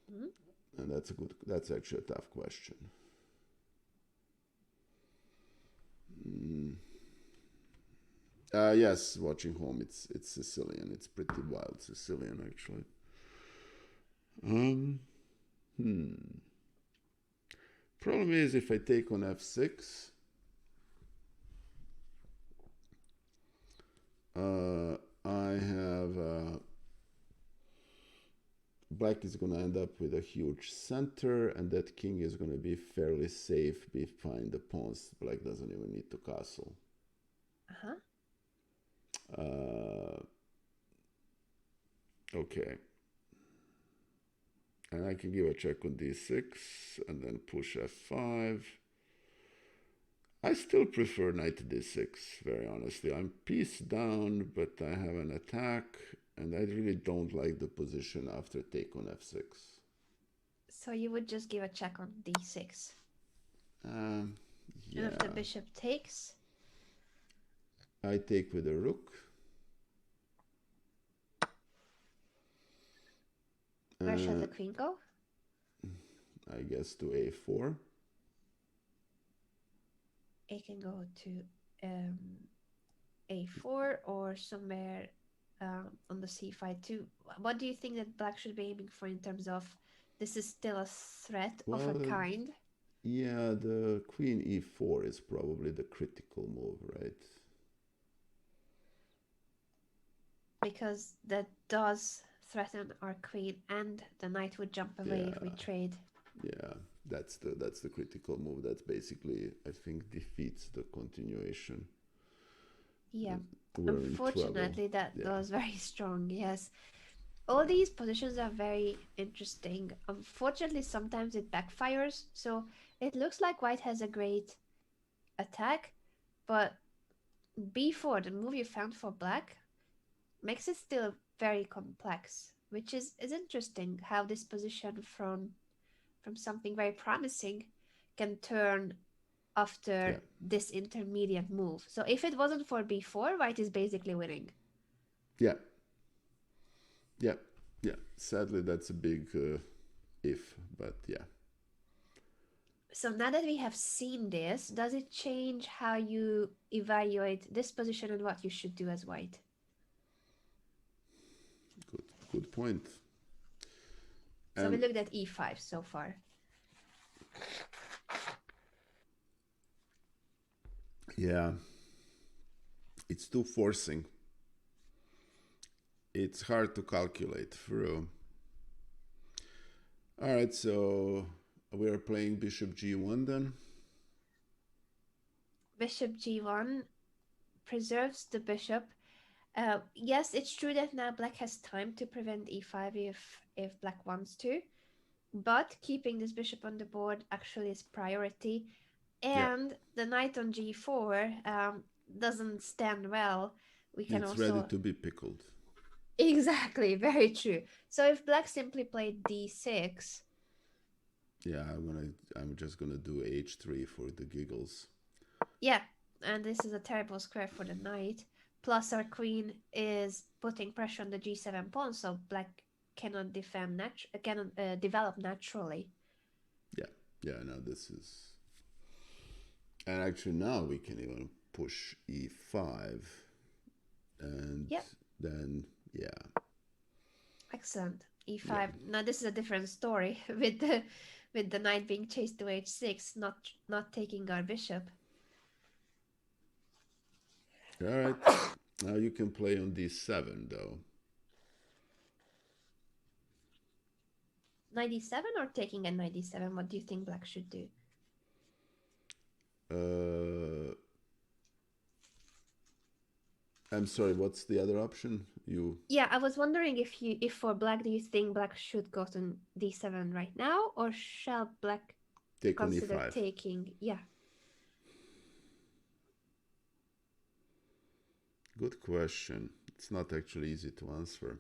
Mhm. And that's actually a tough question. Yes, watching home, it's Sicilian. It's pretty wild Sicilian, actually. Um, hmm. Problem is, if I take on f6, I have black is going to end up with a huge center, and that king is going to be fairly safe behind the pawns. Black doesn't even need to castle. Uh-huh. Okay. And I can give a check on d6 and then push f5. I still prefer knight to d6, very honestly. I'm piece down, but I have an attack, and I really don't like the position after take on f6. So you would just give a check on d6. Um, And if the yeah. bishop takes, I take with a rook. where shall the queen go? I guess to a4. It can go to a4 or somewhere on the c5 too. What do you think that black should be aiming for in terms of this is still a threat of a Well, kind? yeah, the queen e4 is probably the critical move, right? Because that does threaten our queen, and the knight would jump away if we Yeah. trade. Yeah, that's the critical move. That's basically, I think, defeats the continuation. Yeah. We're in trouble. Unfortunately, that Yeah. was very strong, yes. All these positions are very interesting. Unfortunately, sometimes it backfires, so it looks like white has a great attack, but b4, the move you found for black, makes it still very complex, which is interesting how this position from something very promising can turn Yeah. after this intermediate move. So if it wasn't for b4, white is basically winning. Yeah. Yeah. Yeah. Sadly, that's a big if, but yeah. So now that we have seen this, does it change how you evaluate this position and what you should do as white? Good point. So we And looked at e5 so far. yeah, it's too forcing. It's hard to calculate through. All right, so we are playing bishop g1 then. Bishop g1 preserves the bishop. Yes, it's true that now black has time to prevent e5 if black wants to, but keeping this bishop on the board actually is priority. Yeah, And the knight on g4 doesn't stand well. We can it's ready also to be pickled. exactly, very true. So if black simply played d6, Yeah, I'm just gonna do h3 for the giggles. yeah, and this is a terrible square for the knight. Plus our queen is putting pressure on the g7 pawn, so black cannot develop naturally. Yeah, no, this is, and actually now we can even push e5, and Yep, then yeah, excellent. yeah. e5. Now this is a different story with the knight being chased to h6, not taking our bishop. All right, now you can play on d7 though. Knight d7 or taking a knight d7? What do you think black should do? Uh, I'm sorry. What's the other option? You Yeah, I was wondering if for black, do you think black should go to d7 right now, or shall black take on consider e5. taking? Yeah. Good question. It's not actually easy to answer.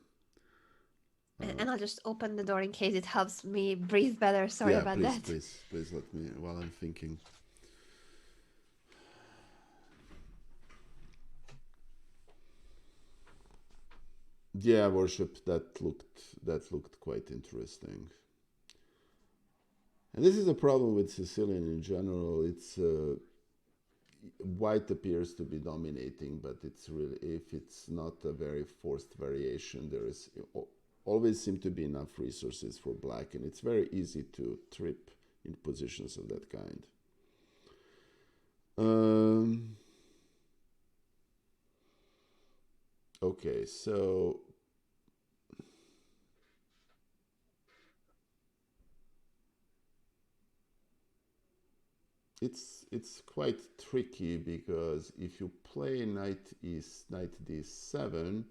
And I'll just open the door in case it helps me breathe better. Sorry Yeah, about please, that. please, please let me while I'm thinking. Yeah, worship. That looked quite interesting. And this is a problem with Sicilian in general. It's white appears to be dominating, but it's really, if it's not a very forced variation, there is always seem to be enough resources for black, and it's very easy to trip in positions of that kind. Um, okay, so it's quite tricky because if you play knight d7,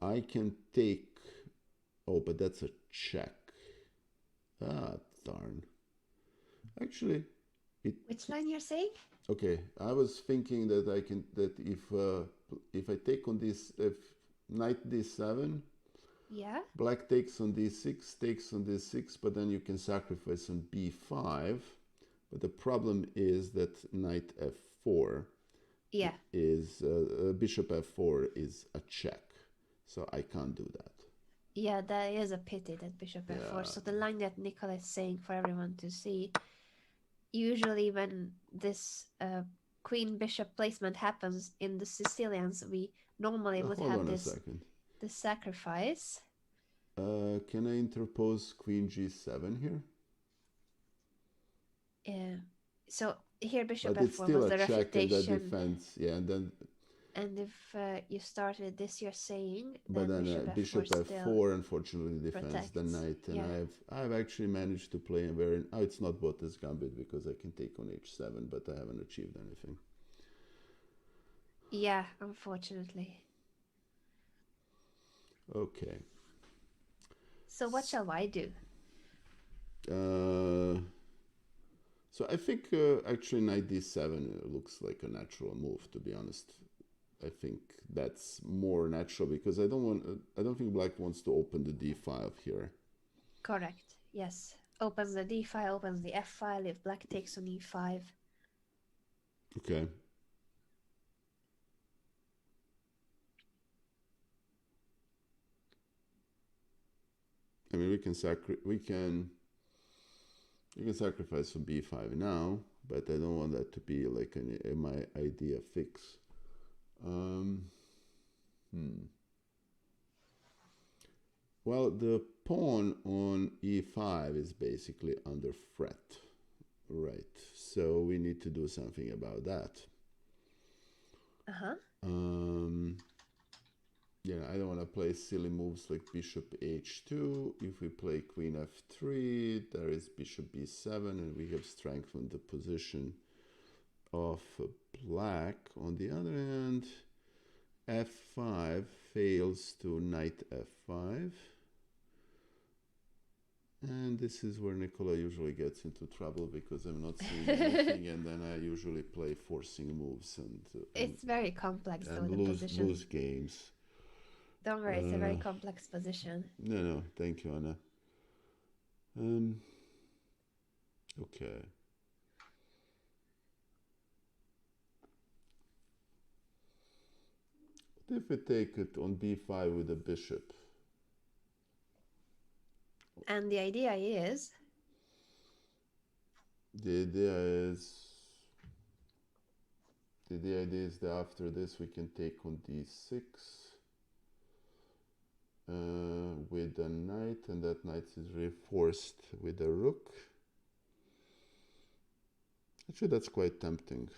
I can take. Oh, but that's a check. Ah, darn. Actually, it. Which line you're saying? Okay, I was thinking that I can that if I take on this, if knight d7, Yeah. black takes on d6, takes on d6, but then you can sacrifice on b5. But the problem is that knight f4 Yeah. is bishop f4 is a check, so I can't do that. Yeah, that is a pity that bishop f4. Yeah. So the line that Nikola is saying for everyone to see, usually when this queen bishop placement happens in the Sicilians, we normally would Hold have on a this second. the sacrifice. Can I interpose queen g7 here? So here bishop But it's f4 still was a the check and the refutation, defense. Yeah, and then and if you start with this, you're saying, but then then bishop f4 bishop still f4 unfortunately defends the protects. knight, and Yeah. I've actually managed to play a very. Oh, it's not Bottas gambit because I can take on h7, but I haven't achieved anything. Yeah, unfortunately. Okay. So what shall I do? So I think actually knight d7 looks like a natural move. To be honest, I think that's more natural because I don't think black wants to open the d file here. Correct. Yes. Opens the d file, opens the f file if black takes on e5. Okay. I mean, we can sacrifice on b5 now, but I don't want that to be like my idea fix. Um, Well, the pawn on e5 is basically under threat, right? So we need to do something about that. Uh-huh. Yeah, I don't want to play silly moves like bishop h2. If we play queen f3, there is bishop b7, and we have strengthened the position of black. On the other hand, f5 fails to knight f5. And this is where Nikola usually gets into trouble because I'm not seeing anything, and then I usually play forcing moves It's very complex though, and the position. lose games. Don't worry, it's a very complex position. No, thank you, Anna. Okay. What if we take it on b5 with a bishop? And the idea is The idea is that after this we can take on d6 with a knight, and that knight is reinforced with a rook. Actually, that's quite tempting.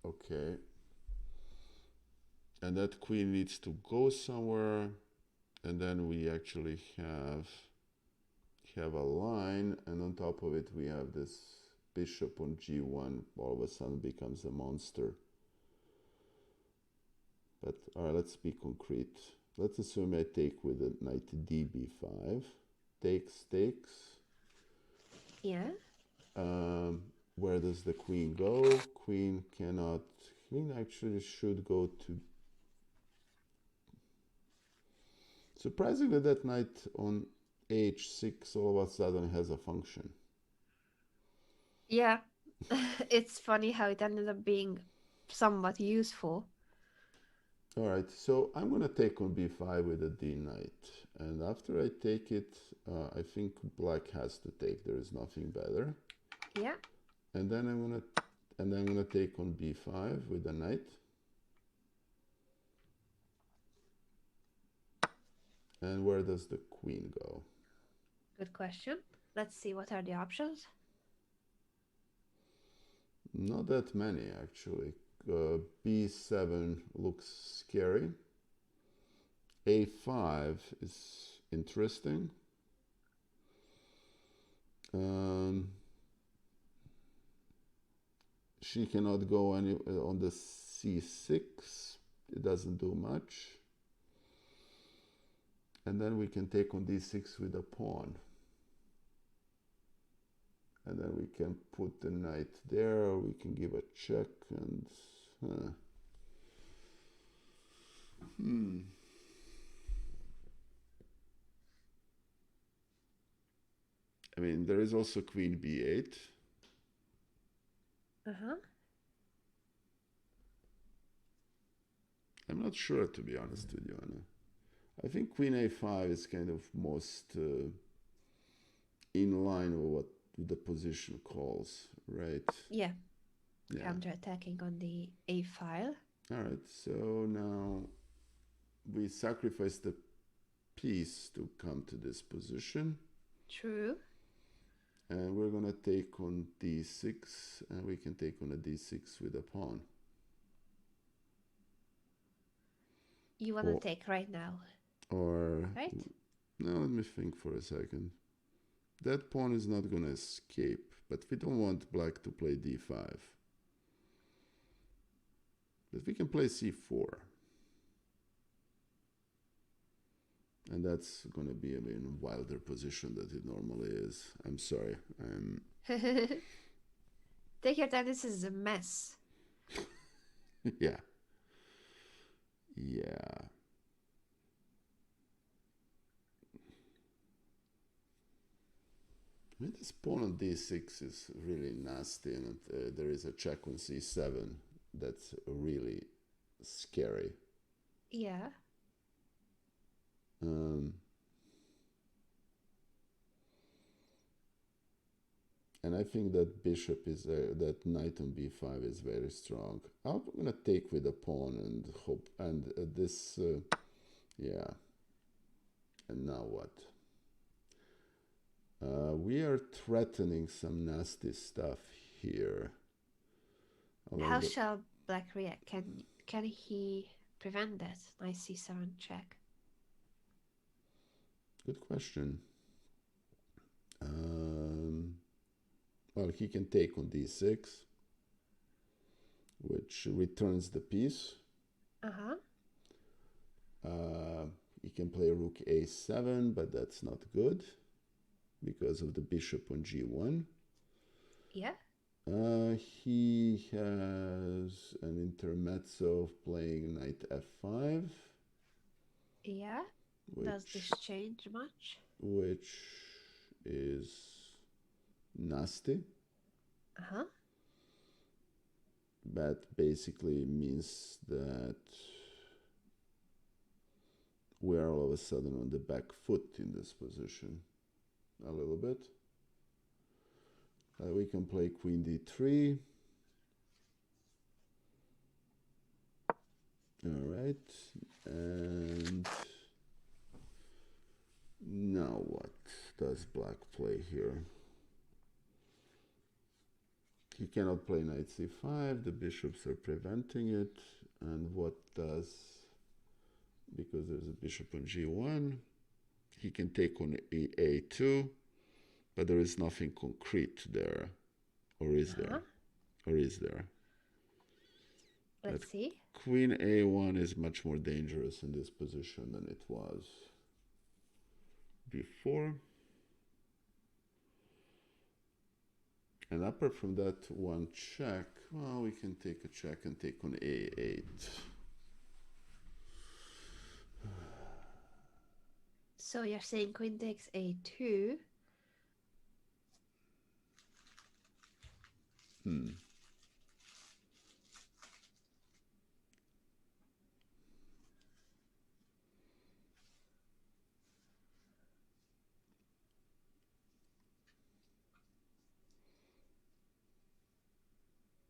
Okay. And that queen needs to go somewhere, and then we actually have a line, and on top of it we have this bishop on g1 all of a sudden becomes a monster. But all right, let's be concrete. Let's assume I take with a knight db5. Takes. yeah. Where does the queen go? Queen actually should go to. Surprisingly, that knight on h6 all of a sudden has a function. Yeah. It's funny how it ended up being somewhat useful. All right, so I'm going to take on b5 with a d knight. And after I take it, I think black has to take. There is nothing better. Yeah. And then I'm gonna take on b5 with a knight. And where does the queen go? Good question. Let's see what are the options. Not that many, actually. b7 looks scary. a5 is interesting. She cannot go any on the c6. It doesn't do much. And then we can take on d6 with a pawn. And then we can put the knight there, or we can give a check and... I mean, there is also queen b8. Uh-huh. I'm not sure, to be honest with you, Anna. I think queen a5 is kind of most in line with what the position calls, right? Yeah. Yeah. Counter-attacking on the a file. All right, so now we sacrifice the piece to come to this position. True. And we're going to take on d6, and we can take on a d6 with a pawn. You want to take right now. Or... Right? No, let me think for a second. That pawn is not going to escape, but we don't want black to play d5. But we can play c4. And that's going to be a wilder position than it normally is. I'm sorry. Take your time. This is a mess. Yeah. Yeah. I mean, this pawn on d6 is really nasty, and there is a check on c7 that's really scary. Yeah. And I think that bishop is that knight on b5 is very strong. I'm gonna take with a pawn and hope, and this, yeah. And now what? We are threatening some nasty stuff here. How shall black react? Can he prevent that? Knight c7 check. Good question. Well, he can take on d6, which returns the piece. He can play rook a7, but that's not good because of the bishop on g1. Yeah. He has an intermezzo of playing knight f5. Yeah. Does this change much? Which is nasty. That basically means that we are all of a sudden on the back foot in this position. A little bit. We can play queen d3. All right. And now what does black play here? He cannot play knight c5. The bishops are preventing it. And what does... Because there's a bishop on g1, he can take on a2, but there is nothing concrete there. Or is there? Or is there? Let's see. Queen a1 is much more dangerous in this position than it was before. And apart from that one check, well, we can take a check and take on a8. So you're saying queen takes a2. Hmm.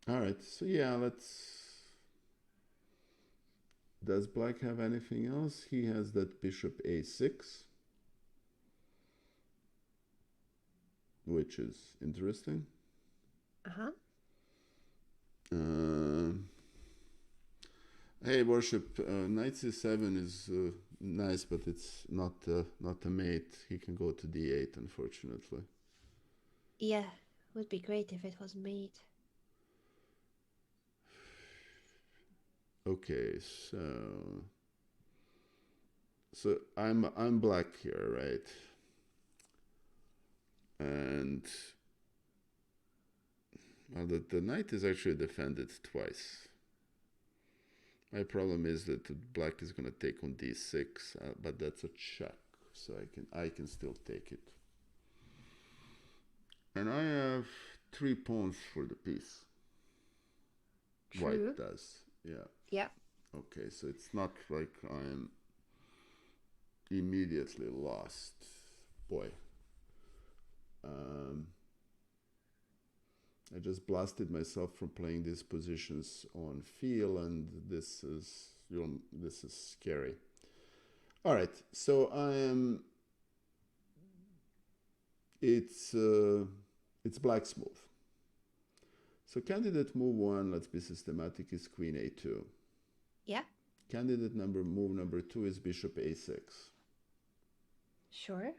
All right. So yeah, let's. Does black have anything else? He has that bishop a6, which is interesting. Uh-huh. Uh, hey, worship. Knight c7 is nice, but it's not a mate. He can go to d8, unfortunately. Yeah, would be great if it was mate. Okay, so I'm black here, right? And well, the knight is actually defended twice. My problem is that black is gonna take on d6, but that's a check, so I can still take it. And I have 3 pawns for the piece. True. White does, yeah. Yeah. Okay, so it's not like I'm immediately lost. Boy, um, I just blasted myself from playing these positions on feel, and this is scary. All right, so I am. It's black's move. So candidate move one, let's be systematic, is queen a2. Yeah. Candidate move number two is bishop a6. Sure.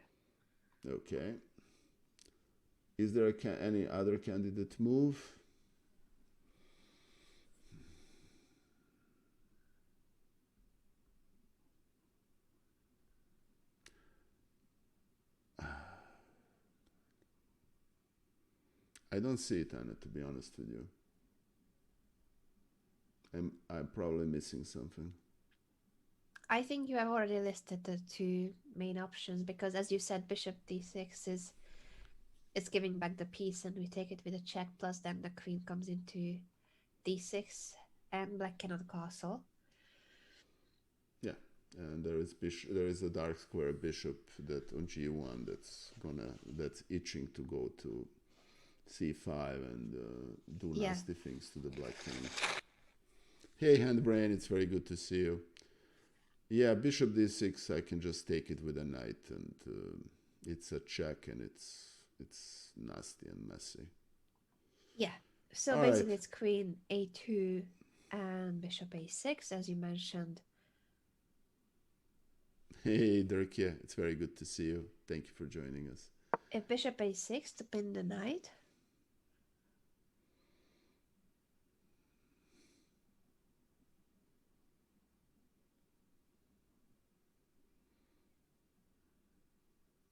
Okay. Is there any other candidate move? I don't see it, Anna, to be honest with you. I'm probably missing something. I think you have already listed the two main options because, as you said, bishop d6 is it's giving back the piece, and we take it with a check. Plus, then the queen comes into d6, and black cannot castle. Yeah, and there is a dark square bishop that on g1 that's itching to go to c5 and do Yeah. nasty things to the black king. Hey, Handbrain, it's very good to see you. Yeah, bishop d6, I can just take it with a knight, and it's a check, and it's nasty and messy. Yeah. So All basically, right. it's queen a2 and bishop a6, as you mentioned. Hey, Dirk, yeah, it's very good to see you. Thank you for joining us. If bishop a6 to pin the knight.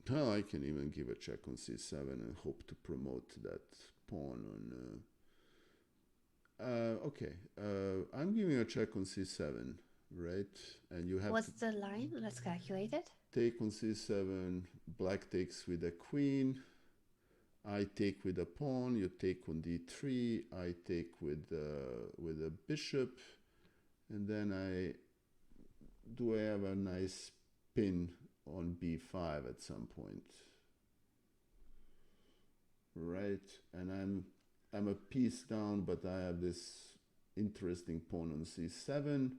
Well, I can even give a check on c7 and hope to promote that pawn on. Okay, I'm giving a check on c7, right? And you have What's to the line? Let's calculate it. take on c7. Black takes with a queen. I take with a pawn. You take on d3. I take with a bishop, and then I have a nice pin on b5 at some point, right? And I'm a piece down, but I have this interesting pawn on c7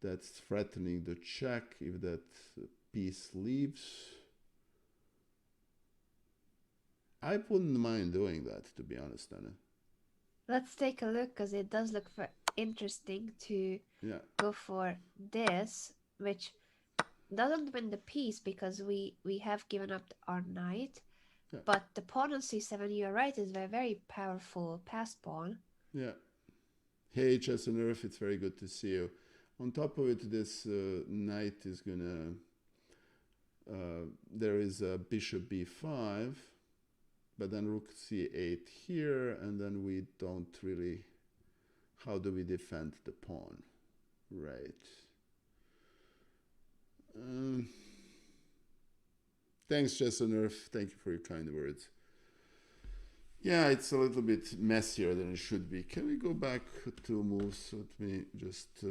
that's threatening the check if that piece leaves. I wouldn't mind doing that, to be honest, Anna. Let's take a look, because it does look interesting to Yeah. go for this, which doesn't win the piece because we have given up our knight. Yeah. But the pawn on c7, you're right, is a very powerful passed pawn. Yeah. Hey, Chess and Earth, it's very good to see you. On top of it, this knight is gonna. There is a bishop b5, but then rook c8 here, and then we don't really. How do we defend the pawn? Right. Thanks, Chesanerf. Thank you for your kind words. Yeah, it's a little bit messier than it should be. Can we go back 2 moves? Let me just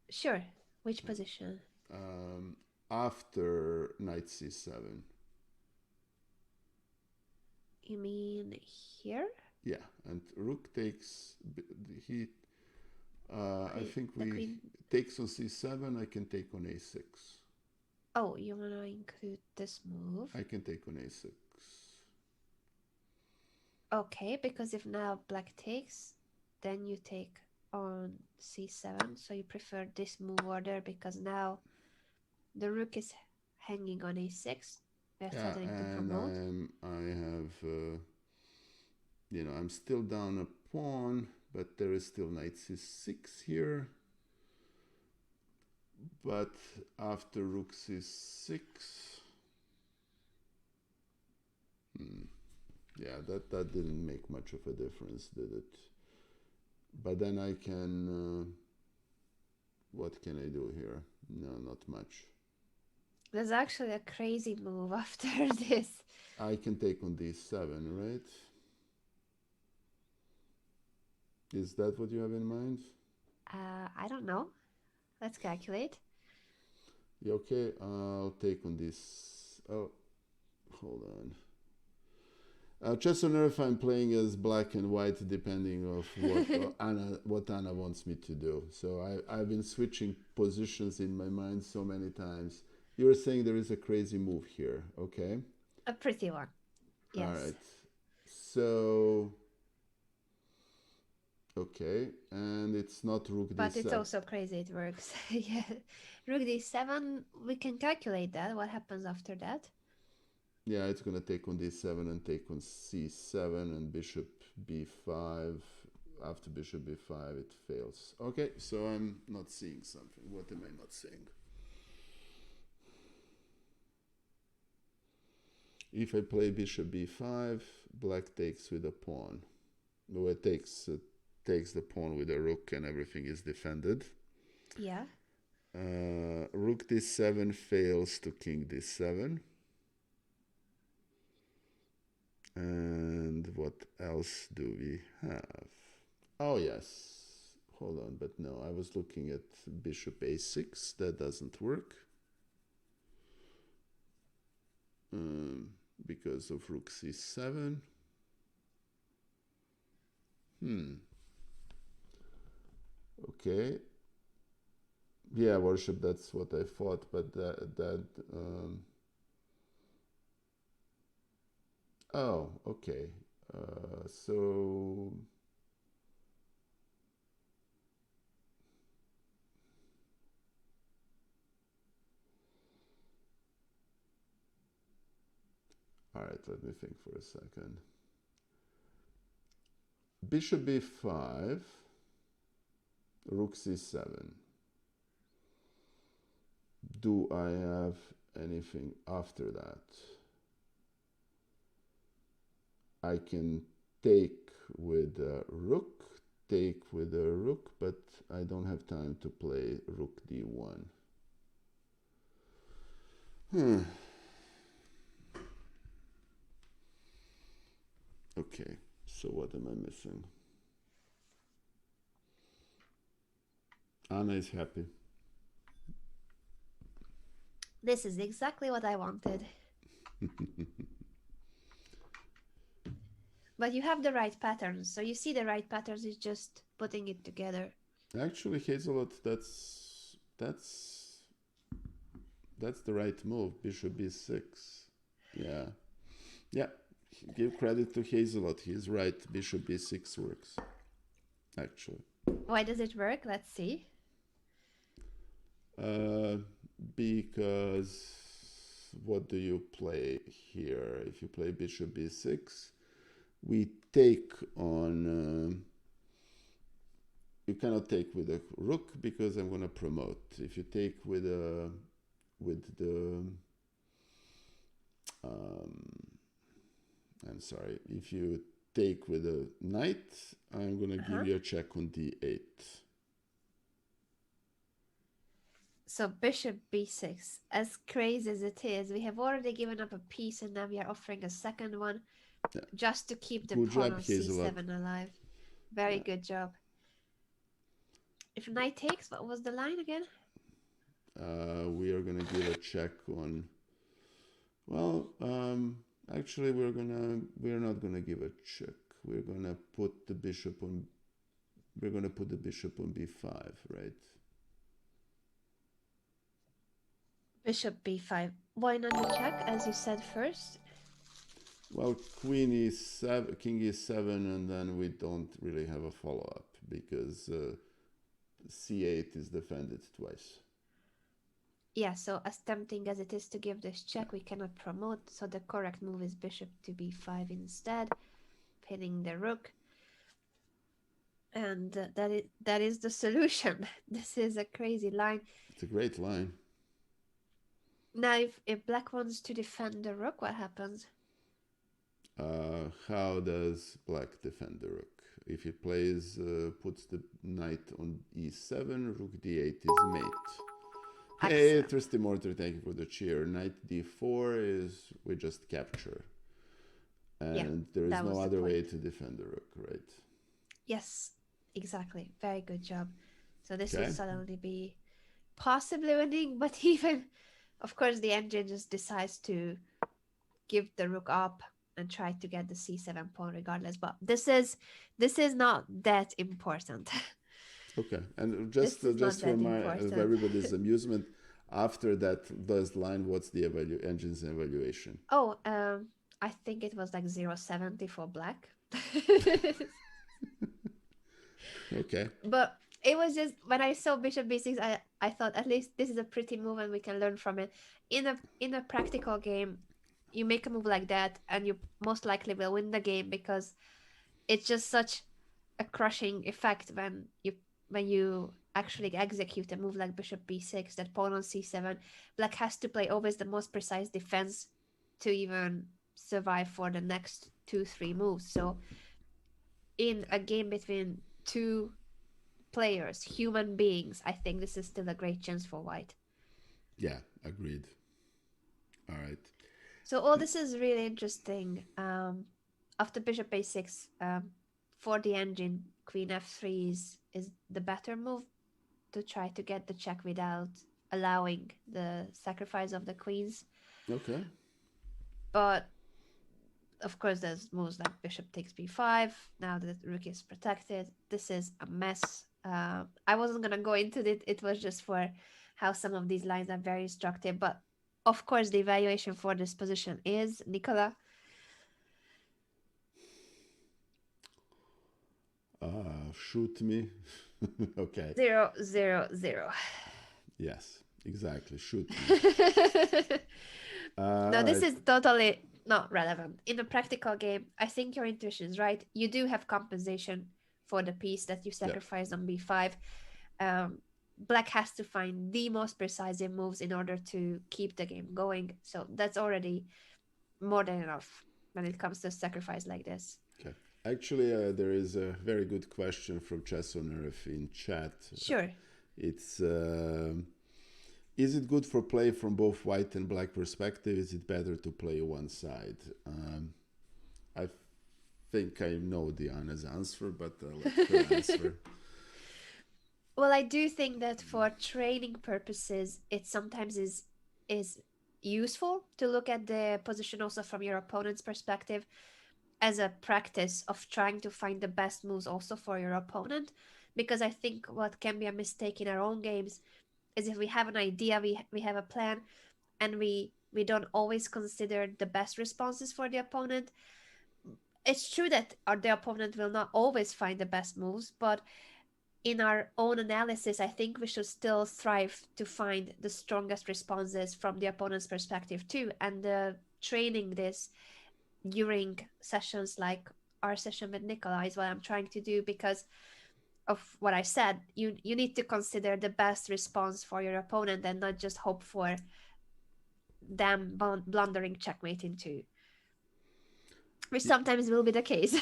Sure. Which position? um, after knight c7. You mean here? Yeah, and rook takes he. I think The we queen. takes on c7. I can take on a6. Oh, you wanna include this move? I can take on a6. Okay, because if now black takes, then you take on c7. So you prefer this move order because now the rook is hanging on a6. We're Yeah, threatening to and promote. I have I'm still down a pawn, but there is still knight c6 here. But after rook c6, yeah, that didn't make much of a difference, did it? But then I can, what can I do here? No, not much. There's actually a crazy move after this. I can take on d7, right? Is that what you have in mind? I don't know. Let's calculate. Yeah, okay, I'll take on this. Oh, hold on. Chess on Earth, I'm playing as black and white, depending of what Anna wants me to do. So I've been switching positions in my mind so many times. You're saying there is a crazy move here, okay? A pretty one. Yes. All right. So, okay, and it's not rook d7. But it's also crazy it works. Yeah. Rook d7, we can calculate that. What happens after that? Yeah, it's going to take on d7 and take on c7 and bishop b5. After bishop b5, it fails. Okay, so I'm not seeing something. What am I not seeing? If I play bishop b5, black takes with a pawn. No, it takes the pawn with a rook and everything is defended. Yeah. Rook d7 fails to king d7. And what else do we have? Oh, yes. Hold on, but no, I was looking at bishop a6. That doesn't work. Because of rook c7. Okay. Yeah, worship, that's what I thought, but oh, okay. So all right, let me think for a second. Bishop b5, rook c7. Do I have anything after that? I can take with a rook, but I don't have time to play rook d1. Okay, so what am I missing? Anna is happy. This is exactly what I wanted. But you have the right patterns. So you see the right patterns is just putting it together. Actually, Hazelot, that's the right move. Bishop b6. Yeah. Yeah. Give credit to Hazelot. He's right. Bishop b6 works. Actually. Why does it work? Let's see. Because what do you play here? If you play bishop b6, we take on. You cannot take with a rook because I'm going to promote. If you take with the I'm sorry. If you take with a knight, I'm going to give you a check on d8. So bishop b6, as crazy as it is, we have already given up a piece and now we are offering a second one Yeah. just to keep the Good pawn job, on Hazelot. c7 alive. Very Yeah. good job. If knight takes, what was the line again? We are gonna give a check on. Well, actually, we're not gonna give a check. We're gonna put the bishop on. We're gonna put the bishop on b5, right? Bishop b5. Why not the check, as you said first? Well, queen e7, king e7, and then we don't really have a follow-up because c8 is defended twice. Yeah, so as tempting as it is to give this check, we cannot promote, so the correct move is bishop to b5 instead, pinning the rook. And that is the solution. This is a crazy line. It's a great line. Now, if black wants to defend the rook, what happens? How does black defend the rook? If he plays, puts the knight on e7, rook d8 is mate. Hey, Excellent. Tristy Mortar, thank you for the cheer. Knight d4 is we just capture. And Yeah, there is that was no the other way point. to defend the rook, right? Yes, exactly. Very good job. So this will Okay. suddenly be possibly winning, but even, of course, the engine just decides to give the rook up and try to get the c7 pawn regardless. But this is not that important. Okay. And This is not just for that my for important. everybody's amusement, after that those line, what's the engine's evaluation? Oh, I think it was like 0.70 for black. Okay. But it was just when I saw bishop b6, I thought at least this is a pretty move and we can learn from it. In a practical game, you make a move like that and you most likely will win the game because it's just such a crushing effect when you actually execute a move like bishop b6, that pawn on c7. Black has to play always the most precise defense to even survive for the next 2-3 moves. So in a game between two players, human beings, I think this is still a great chance for white. Yeah, agreed. All right. So all this is really interesting. After bishop a6, for the engine, queen f3 is the better move to try to get the check without allowing the sacrifice of the queens. Okay. But of course, there's moves like bishop takes b5. Now the rook is protected. This is a mess. I wasn't gonna go into it. It was just for how some of these lines are very instructive. But of course, the evaluation for this position is Nikola. Shoot me. Okay. 0-0-0. Yes, exactly. Shoot me. No, All this right. is totally not relevant. In a practical game, I think your intuition is right. You do have compensation for the piece that you Yeah. sacrificed on b5. Black has to find the most precise moves in order to keep the game going. So that's already more than enough when it comes to a sacrifice like this. Okay. Actually, there is a very good question from Chess on Earth in chat. Sure. It's is it good for play from both white and black perspective? Is it better to play one side? I think I know the Anna's answer, but let her answer. Well, I do think that for training purposes, it sometimes is useful to look at the position also from your opponent's perspective as a practice of trying to find the best moves also for your opponent. Because I think what can be a mistake in our own games is if we have an idea, we have a plan, and we don't always consider the best responses for the opponent. It's true that the opponent will not always find the best moves, but in our own analysis, I think we should still strive to find the strongest responses from the opponent's perspective too. And training this during sessions like our session with Nikola is what I'm trying to do because of what I said. You need to consider the best response for your opponent and not just hope for them blundering checkmate into, which sometimes will be the case.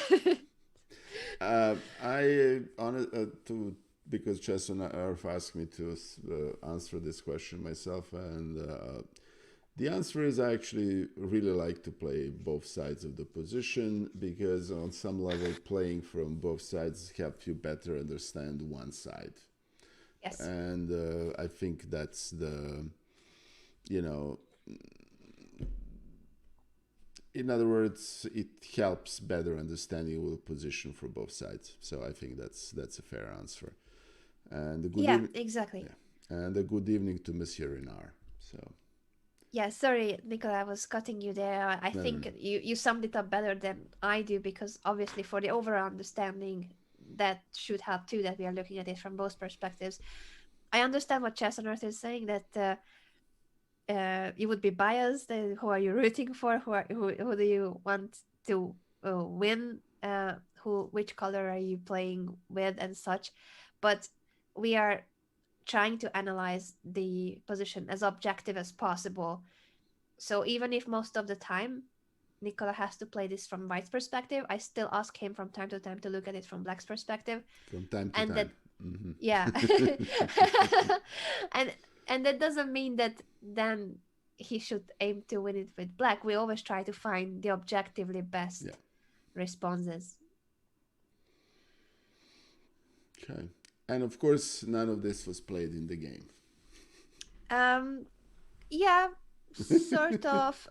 I on to because Chess on Earth asked me to answer this question myself, and the answer is I actually really like to play both sides of the position because on some level playing from both sides helps you better understand one side. Yes. And I think that's the, you know, in other words, it helps better understanding the position for both sides. So I think that's a fair answer. And a good Yeah, evening, exactly. yeah, and a good evening to Monsieur Renard. So Yeah, sorry, Nicola, I was cutting you there. I no, no, think no. you summed it up better than I do because obviously for the overall understanding that should help too, that we are looking at it from both perspectives. I understand what Chess on Earth is saying, that you would be biased. Who are you rooting for? Who do you want to win? Which color are you playing with and such? But we are trying to analyze the position as objective as possible. So even if most of the time Nikola has to play this from White's perspective, I still ask him from time to time to look at it from Black's perspective, From time to and that time. Hmm. yeah, and and that doesn't mean that then he should aim to win it with Black. We always try to find the objectively Yeah. best responses. Okay. And of course, none of this was played in the game. Um, yeah, sort of.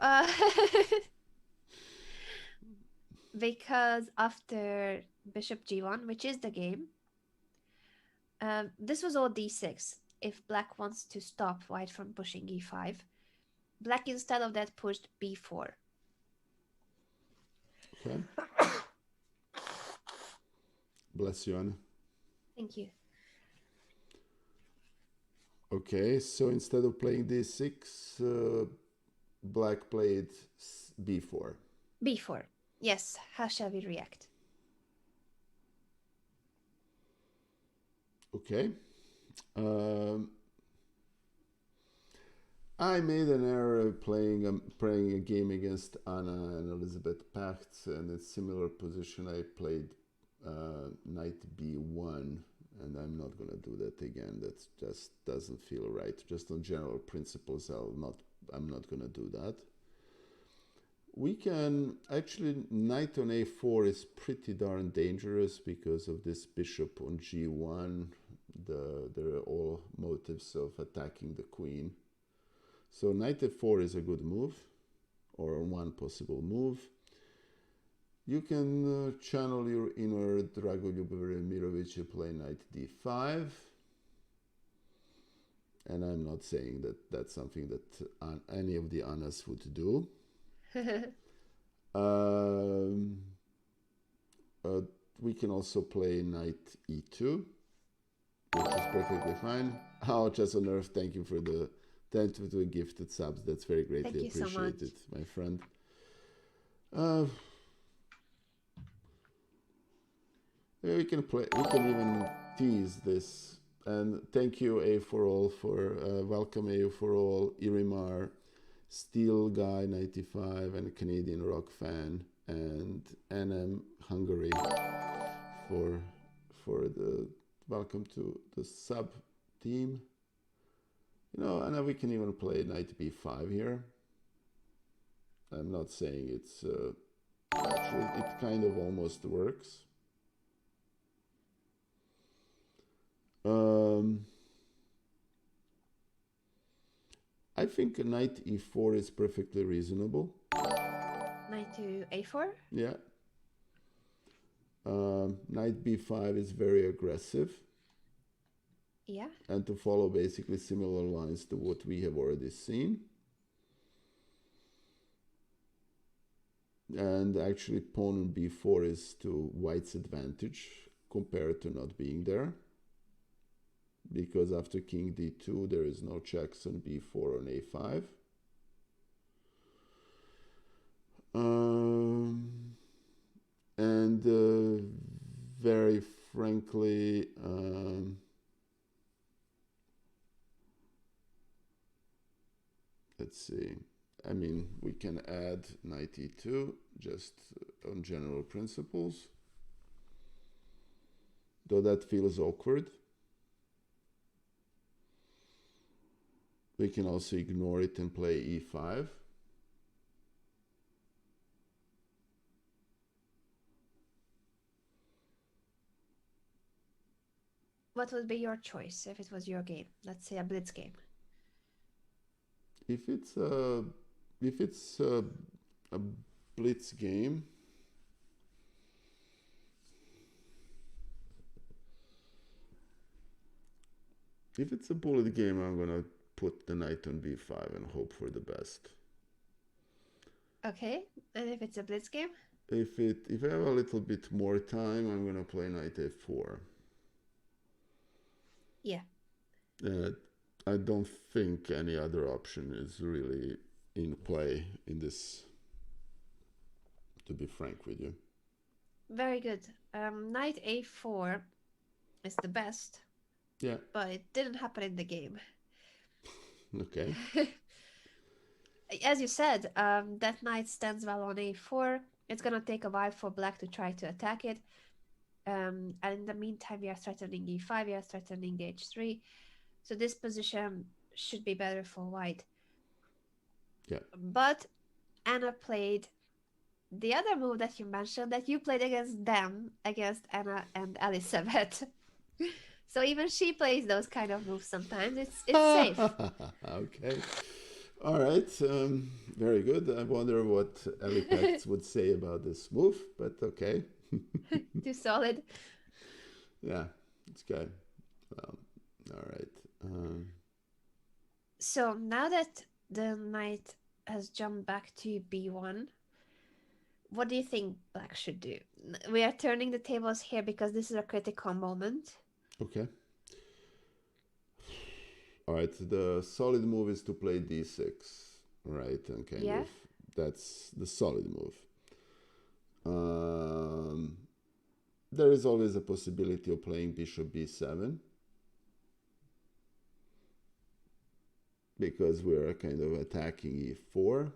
Because after Bishop G1, which is the game, this was all D6. If Black wants to stop White from pushing E5, Black instead of that pushed B4. Okay. Bless you, Anna. Thank you. Okay, so instead of playing D6, Black played B4. B4. Yes, how shall we react? Okay. Um, I made an error playing a game against Anna and Elizabeth Pacht, and in similar position I played knight b1, and I'm not gonna do that again. That just doesn't feel right. Just on general principles, I'm not gonna do that. We can actually, knight on a4 is pretty darn dangerous because of this bishop on g1. There are all motives of attacking the queen. So knight f4 is a good move, or one possible move. You can channel your inner Drago Ljubomir and play knight d5. And I'm not saying that that's something that any of the Annas would do. We can also play knight e2, which is perfectly fine. Oh, Chess on Earth, thank you for the gifted subs. That's very greatly Thank you so much. appreciated, my friend. We can even tease this. And thank you, A for all, for welcome A for all, Irimar, Steel Guy 95, and a Canadian rock fan, and NM Hungary for the welcome to the sub team. You know, and we can even play knight b5 here. I'm not saying it's actually it kind of almost works. I think knight e4 is perfectly reasonable. Knight to a4? Yeah. Knight b5 is very aggressive. Yeah. And to follow basically similar lines to what we have already seen. And actually pawn on b4 is to White's advantage compared to not being there. Because after king d2 there is no checks on b4 on a5. And very frankly, let's see. I mean, we can add knight e2 just on general principles. Though that feels awkward. We can also ignore it and play e5. What would be your choice if it was your game? Let's say a blitz game. If it's a if it's a blitz game, if it's a bullet game, I'm gonna put the knight on b5 and hope for the best. Okay, and if it's a blitz game? If I have a little bit more time, I'm gonna play knight a4. Yeah. I don't think any other option is really in play in this, to be frank with you. Very good. Knight a4 is the best, Yeah, but it didn't happen in the game. okay. As you said, that knight stands well on a4. It's gonna take a while for black to try to attack it. And in the meantime, we are threatening e5, we are threatening h3. So this position should be better for white. Yeah. But Anna played the other move that you mentioned that you played against them, against Anna and Elizabeth. So even she plays those kind of moves sometimes. It's safe. Okay. All right. Very good. I wonder what Elipact would say about this move, but okay. Too solid. Yeah, it's good. Well, all right. So now that the knight has jumped back to b1, what do you think black should do? We are turning the tables here because this is a critical moment. Okay. All right. The solid move is to play d6, right? And kind Yeah. of that's the solid move. There is always a possibility of playing bishop b7 because we're kind of attacking e4.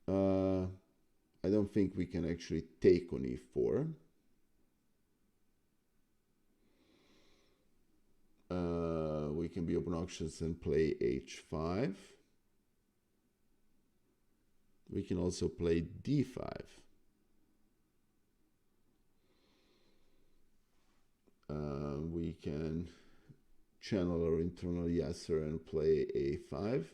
I don't think we can actually take on e4. We can be obnoxious and play h5. We can also play d5. We can channel our internal yesser and play a5.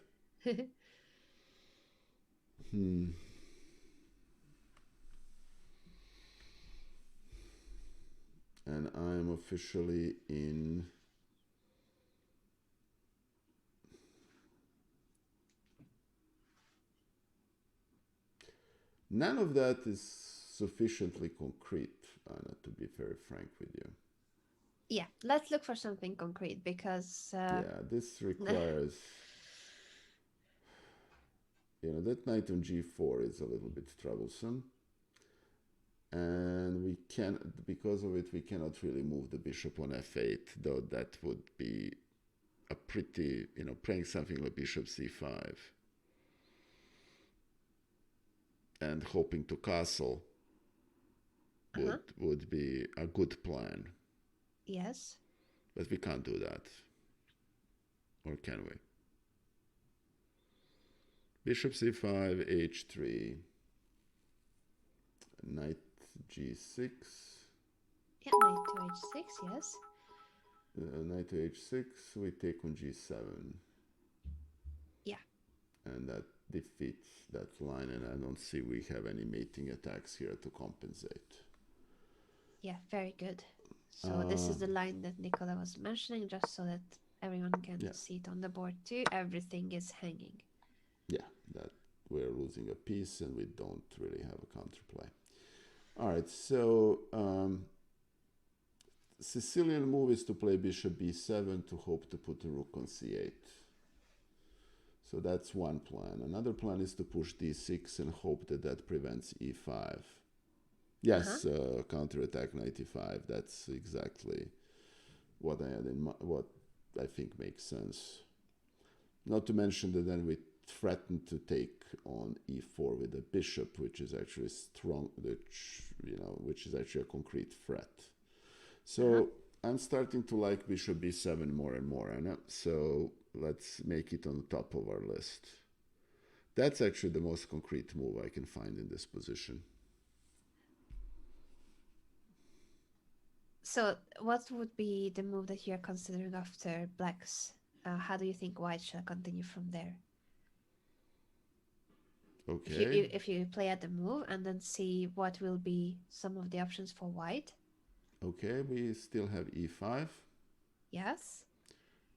And I'm officially in none of that is sufficiently concrete, Anna, to be very frank with you. Yeah, let's look for something concrete because yeah, this requires that knight on g4 is a little bit troublesome, and we can, because of it, we cannot really move the bishop on f8, though that would be a pretty, playing something like bishop c5 and hoping to castle would be a good plan. Yes. But we can't do that. Or can we? Bishop c5, h3, knight g6. Yeah, knight to h6, yes. Knight to h6, we take on g7. Yeah. And that defeats that line, and I don't see we have any mating attacks here to compensate. Yeah, very good. So this is the line that Nikola was mentioning, just so that everyone can see it on the board too. Everything is hanging. Yeah, that we're losing a piece and we don't really have a counterplay. All right, so Sicilian move is to play bishop b7 to hope to put the rook on c8. So that's one plan. Another plan is to push d6 and hope that that prevents e5. Yes, counterattack knight e5. That's exactly what I had in mind, what I think makes sense. Not to mention that then we threaten to take on e4 with the bishop, which is actually strong, which is actually a concrete threat. So I'm starting to like bishop b7 more and more, Anna. So let's make it on top of our list. That's actually the most concrete move I can find in this position. So, what would be the move that you're considering after black's? How do you think white shall continue from there? Okay. If you play at the move and then see what will be some of the options for white. Okay, we still have e5. Yes.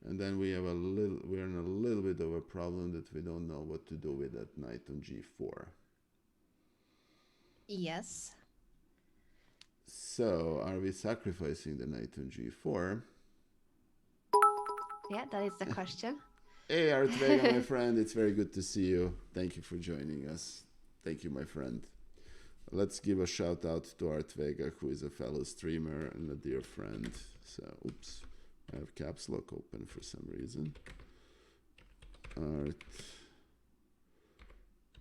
And then we're in a little bit of a problem that we don't know what to do with that knight on g4. Yes. So, are we sacrificing the knight on g4? Yeah, that is the question. Hey, Artvega, my friend, it's very good to see you. Thank you for joining us. Thank you, my friend. Let's give a shout out to Artvega, who is a fellow streamer and a dear friend. So, oops, I have caps lock open for some reason.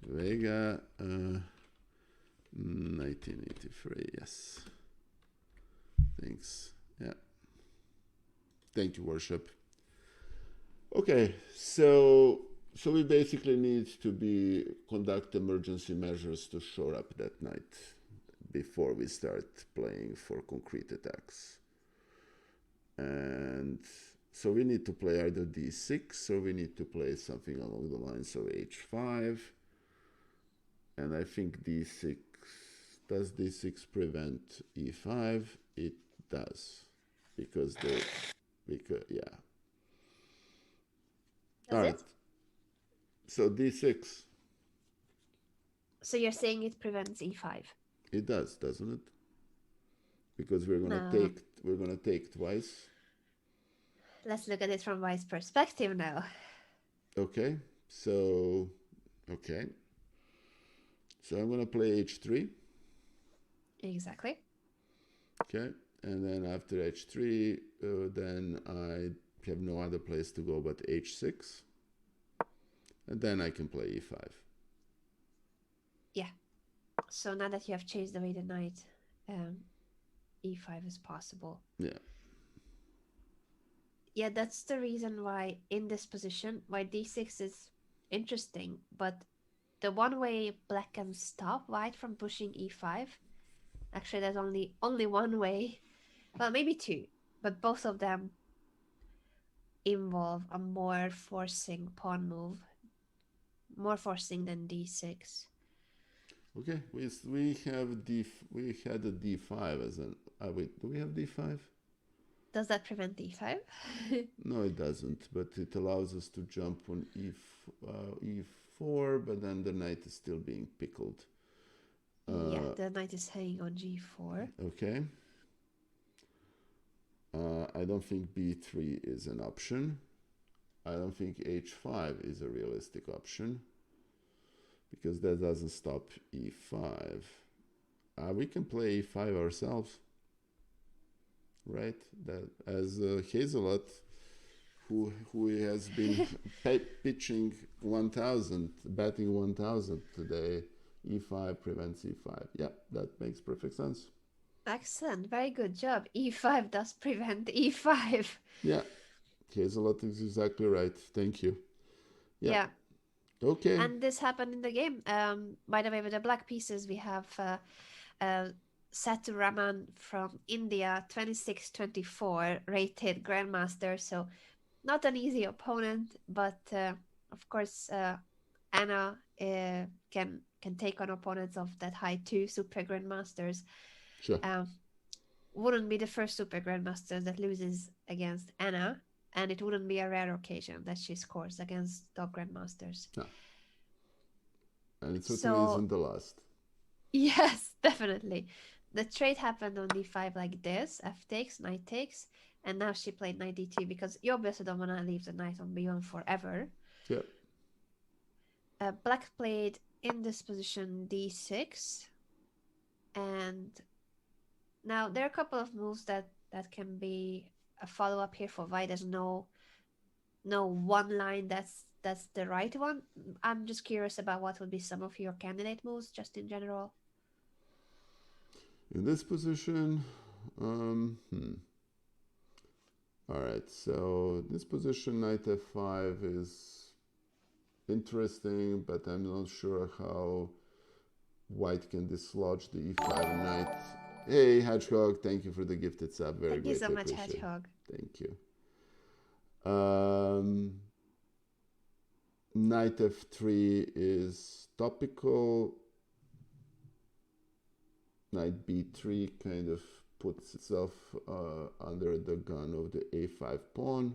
Artvega, 1983, yes. Thanks. Yeah. Thank you, worship. Okay, so we basically need to conduct emergency measures to shore up that knight before we start playing for concrete attacks. And so we need to play either d6 or we need to play something along the lines of h5. And I think d6, does d6 prevent e5? It does, because yeah. Does All right. it? So d6. So you're saying it prevents e5? It does, doesn't it? Because we're gonna take twice. Let's look at it from white's perspective now. Okay. So I'm gonna play h3. Exactly. Okay. And then after h3, then I have no other place to go but h6. And then I can play e5. Yeah. So now that you have chased away the knight, e5 is possible. Yeah. Yeah, that's the reason why in this position, why d6 is interesting. But the one way black can stop white from pushing e5, actually there's only one way. Well, maybe two, but both of them involve a more forcing pawn move, more forcing than d6. Okay, we had a d5 as an. Wait, do we have d5? Does that prevent e5? No, it doesn't. But it allows us to jump on e4, but then the knight is still being pickled. Yeah, the knight is hanging on g4. Okay. I don't think b3 is an option. I don't think h5 is a realistic option, because that doesn't stop e5. We can play e5 ourselves, right? That as Hazelot, who has been pitching 1000, batting 1000 today, e5 prevents e5. Yeah, that makes perfect sense. Excellent, very good job. e5 does prevent e5. Yeah, Hazelot is exactly right. Thank you. Yeah. Okay. And this happened in the game. By the way, with the black pieces, we have Satu Raman from India, 26-24, rated Grandmaster. So not an easy opponent, but of course, Anna can take on opponents of that high too, Super Grandmasters. Sure. Wouldn't be the first Super Grandmaster that loses against Anna, and it wouldn't be a rare occasion that she scores against top Grandmasters. No. And it certainly isn't the last. Yes, definitely. The trade happened on d5 like this, f takes, knight takes, and now she played knight d2 because you obviously don't want to leave the knight on b1 forever. Yeah. Black played in this position d6, and now there are a couple of moves that can be a follow-up here for white. There's no one line that's the right one. I'm just curious about what would be some of your candidate moves just in general. In this position, All right, so this position, knight f5, is interesting, but I'm not sure how white can dislodge the e5 knight. Hey, Hedgehog, thank you for the gifted sub. Very Thank you so greatly much, appreciate. Hedgehog. Thank you. Knight f3 is topical. Knight b3 kind of puts itself under the gun of the a5 pawn.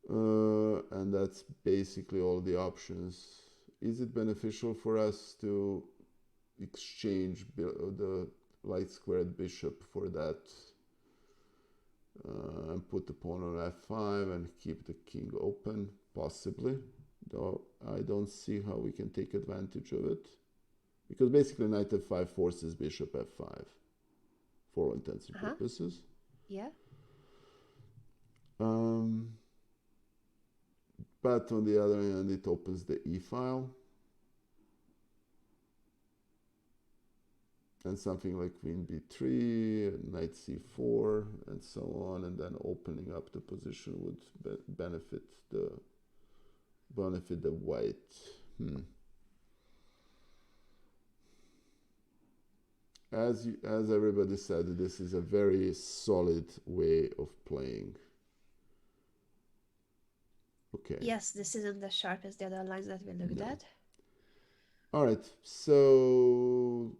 And that's basically all the options. Is it beneficial for us to exchange the light squared bishop for that and put the pawn on f5 and keep the king open? Possibly, though I don't see how we can take advantage of it, because basically knight f5 forces bishop f5 for all intents and purposes. Yeah. But on the other hand, it opens the e file. And something like queen b3, knight c4, and so on, and then opening up the position would benefit the white. As everybody said, this is a very solid way of playing. Okay. Yes, this isn't as sharp as the other lines that we looked at. All right, so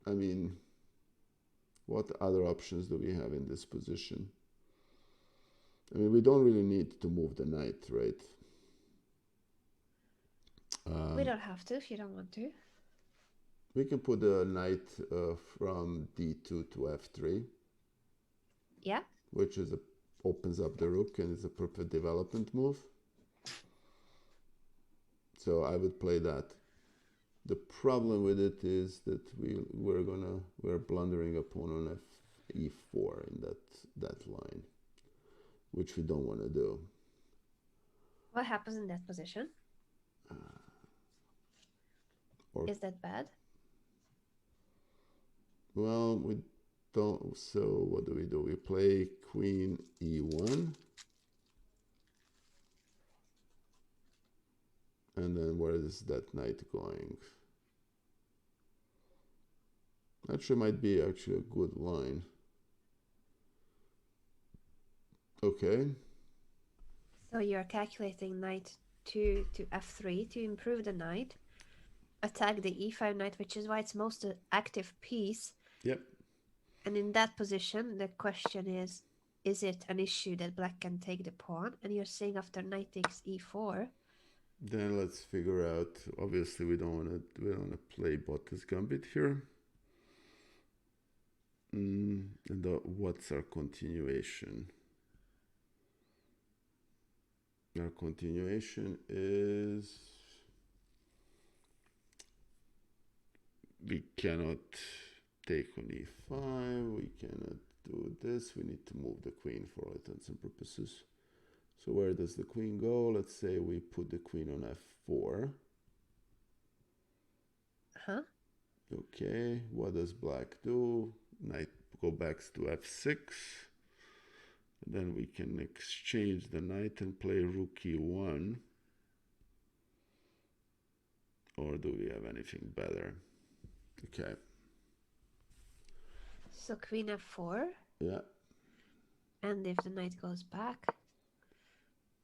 I mean, what other options do we have in this position? I mean, we don't really need to move the knight, right? We don't have to if you don't want to. We can put the knight from d2 to f3. Yeah. Which is opens up the rook and is a perfect development move. So I would play that. The problem with it is that we're blundering a pawn on e4 in that line, which we don't want to do. What happens in that position? Is that bad? Well, we don't. So what do? We play queen e1. And then where is that knight going? Actually, might be actually a good line. Okay. So you're calculating knight to f3 to improve the knight, attack the e5 knight, which is white's most active piece. Yep. And in that position, the question is it an issue that black can take the pawn? And you're saying after knight takes e4. Then let's figure out. Obviously, we don't want to play Bottas Gambit here. And what's our continuation? Our continuation is we cannot take on e5. We cannot do this. We need to move the queen for all intents and purposes. So where does the queen go? Let's say we put the queen on f4. Okay, what does black do? Knight go back to f6. Then we can exchange the knight and play rook e1. Or do we have anything better? Okay. So queen f4. Yeah. And if the knight goes back?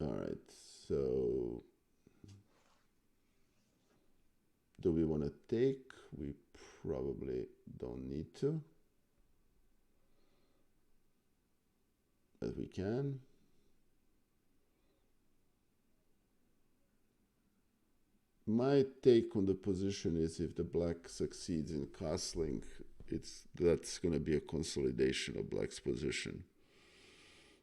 All right, so do we want to take? We probably don't need to, but we can. My take on the position is if the black succeeds in castling, that's going to be a consolidation of black's position.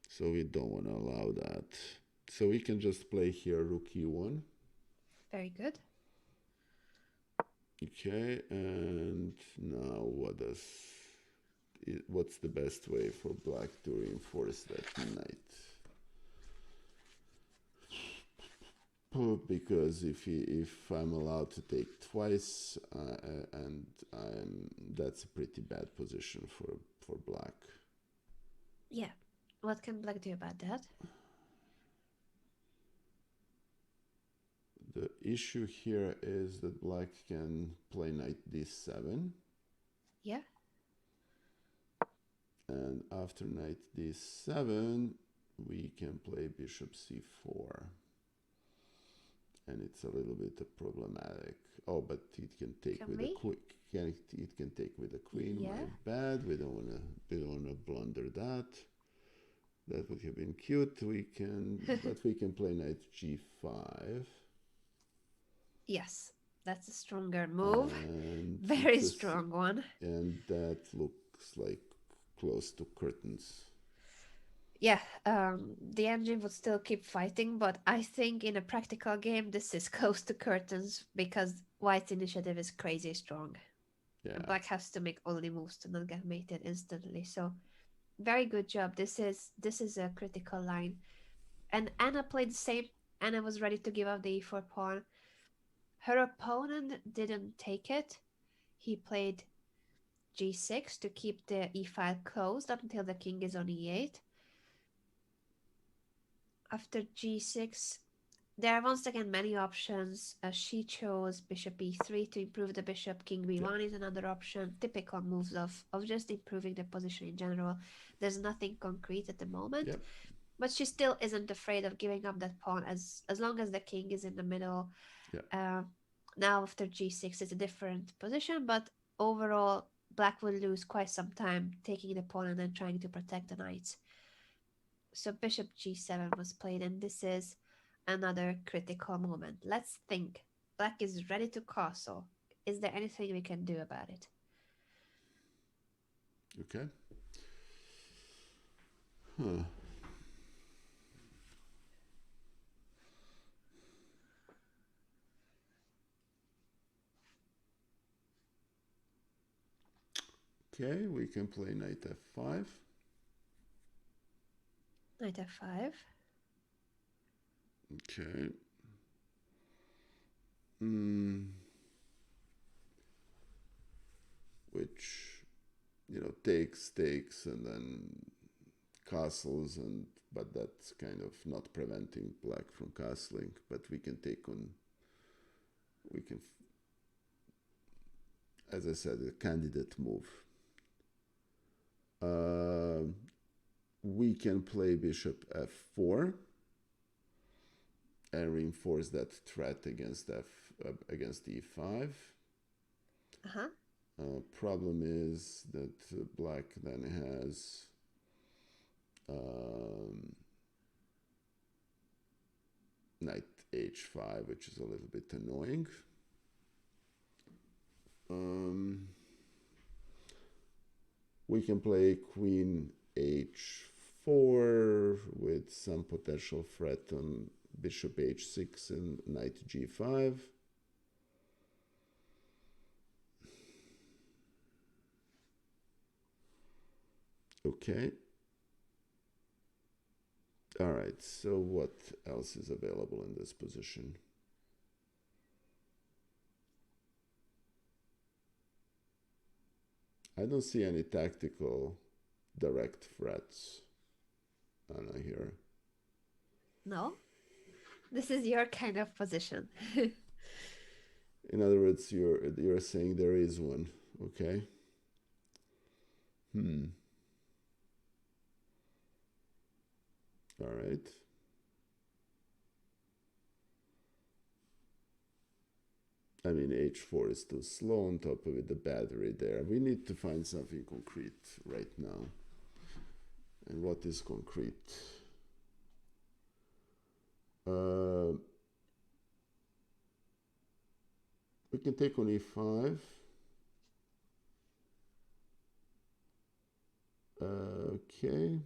So we don't want to allow that. So we can just play here rook e1. Very good. Okay, and now what's the best way for black to reinforce that knight? because if I'm allowed to take twice, and that's a pretty bad position for black. Yeah. What can black do about that? The issue here is that black can play knight d7, Yeah. and after knight d7 we can play bishop c4, and it's a little bit problematic. Oh, but it can take Can with we? a quick. It can take with a queen. Yeah. My bad. We don't wanna blunder that. That would have been cute. We can, but we can play knight g5. Yes. That's a stronger move. And Very strong one. And that looks like close to curtains. Yeah, the engine would still keep fighting, but I think in a practical game, this is close to curtains because White's initiative is crazy strong. Yeah. And Black has to make only moves to not get mated instantly. So, very good job. This is a critical line. And Anna played the same. Anna was ready to give up the e4 pawn. Her opponent didn't take it. He played g6 to keep the e file closed up until the king is on e8. After g6, there are once again many options. She chose bishop e3 to improve the bishop. King b1 is another option. Typical moves of just improving the position in general. There's nothing concrete at the moment. Yep. But she still isn't afraid of giving up that pawn as long as the king is in the middle. Yep. Now after g6 it's a different position, but overall black will lose quite some time taking the pawn and then trying to protect the knights. So bishop g7 was played, and this is another critical moment. Let's think. Black is ready to castle. Is there anything we can do about it? Okay. Huh. Okay, we can play knight f5. Knight f5. Okay. Which, takes, and then castles, but that's kind of not preventing black from castling. But we can take on. We can, as I said, a candidate move. We can play bishop f4 and reinforce that threat against e5. Uh-huh. Problem is that black then has knight h5, which is a little bit annoying. We can play queen h4 with some potential threat on bishop h6 and knight g5. Okay. All right, so what else is available in this position? I don't see any tactical direct threats, Anna, here. No? This is your kind of position. In other words, you're saying there is one, okay? All right. I mean, h4 is too slow on top of it, the battery there. We need to find something concrete right now. And what is concrete? We can take on e5. Okay.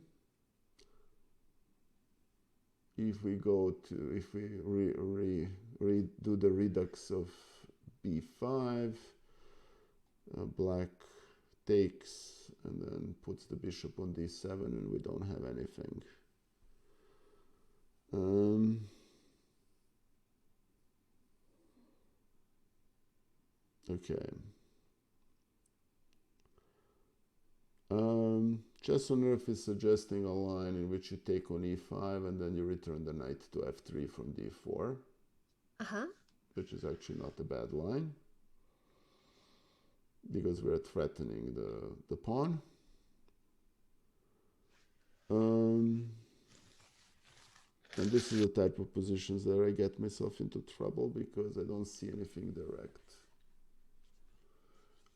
If we redo the redux of b5, black takes and then puts the bishop on d7, and we don't have anything. Okay. Chess on Earth is suggesting a line in which you take on e5 and then you return the knight to f3 from d4, Uh-huh. which is actually not a bad line because we're threatening the pawn. And this is the type of positions that I get myself into trouble because I don't see anything direct.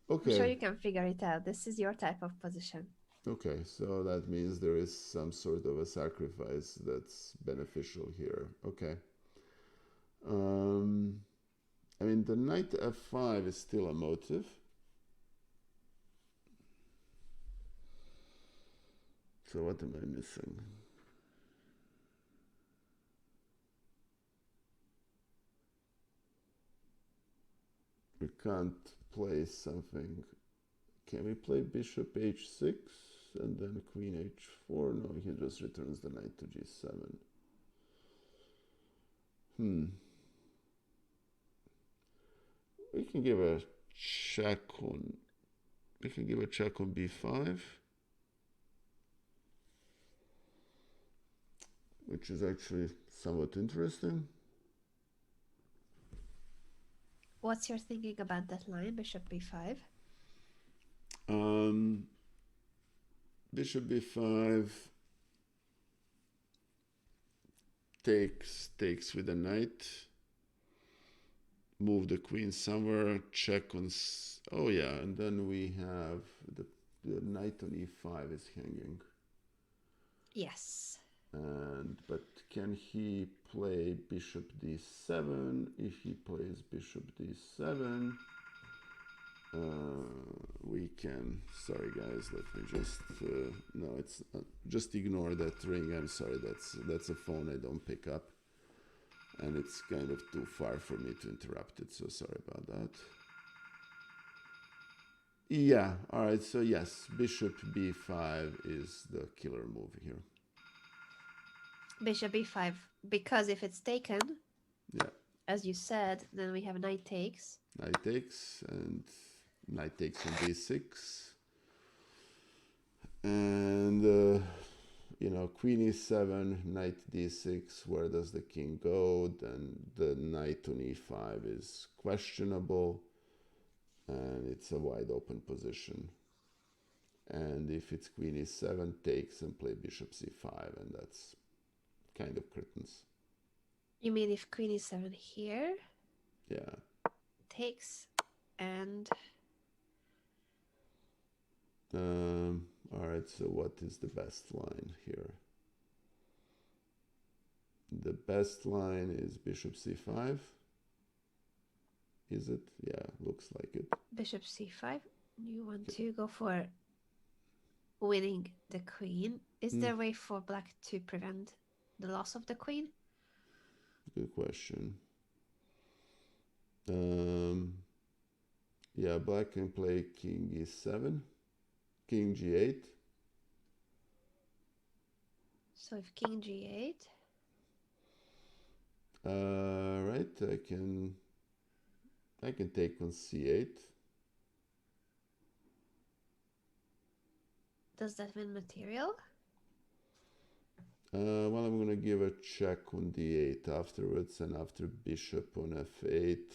I'm sure Okay. you can figure it out. This is your type of position. Okay, so that means there is some sort of a sacrifice that's beneficial here. Okay. I mean, the knight f5 is still a motive. So what am I missing? We can't play something. Can we play bishop h6 and then queen h4? No, he just returns the knight to g7. We can give a check on. We can give a check on b5, which is actually somewhat interesting. What's your thinking about that line, bishop b5? Bishop b5 takes with a knight. Move the queen somewhere. Check on. Oh yeah, and then we have the knight on e5 is hanging. Yes. But can he play bishop d7? If he plays bishop d7, we can. Sorry guys, let me just. No, it's just ignore that ring. I'm sorry. That's a phone I don't pick up, and it's kind of too far for me to interrupt it. So sorry about that. Yeah. All right. So yes, bishop b5 is the killer move here. Bishop b5, because if it's taken, yeah, as you said, then we have knight takes. Knight takes and knight takes on d6, and queen e7, knight d6. Where does the king go? Then the knight on e5 is questionable, and it's a wide open position. And if it's queen e7, takes and play bishop c5, and that's kind of curtains. You mean if queen e7 here? Yeah. Takes and... all right, so what is the best line here? The best line is bishop c5. Is it? Yeah, looks like it. Bishop c5. You want to go for winning the queen. Is there a way for black to prevent the loss of the queen? Good question. Yeah, black can play king e7, king g8. So if king g8, right, I can take on c8. does that win material? Well, I'm gonna give a check on d8 afterwards, and after bishop on f8,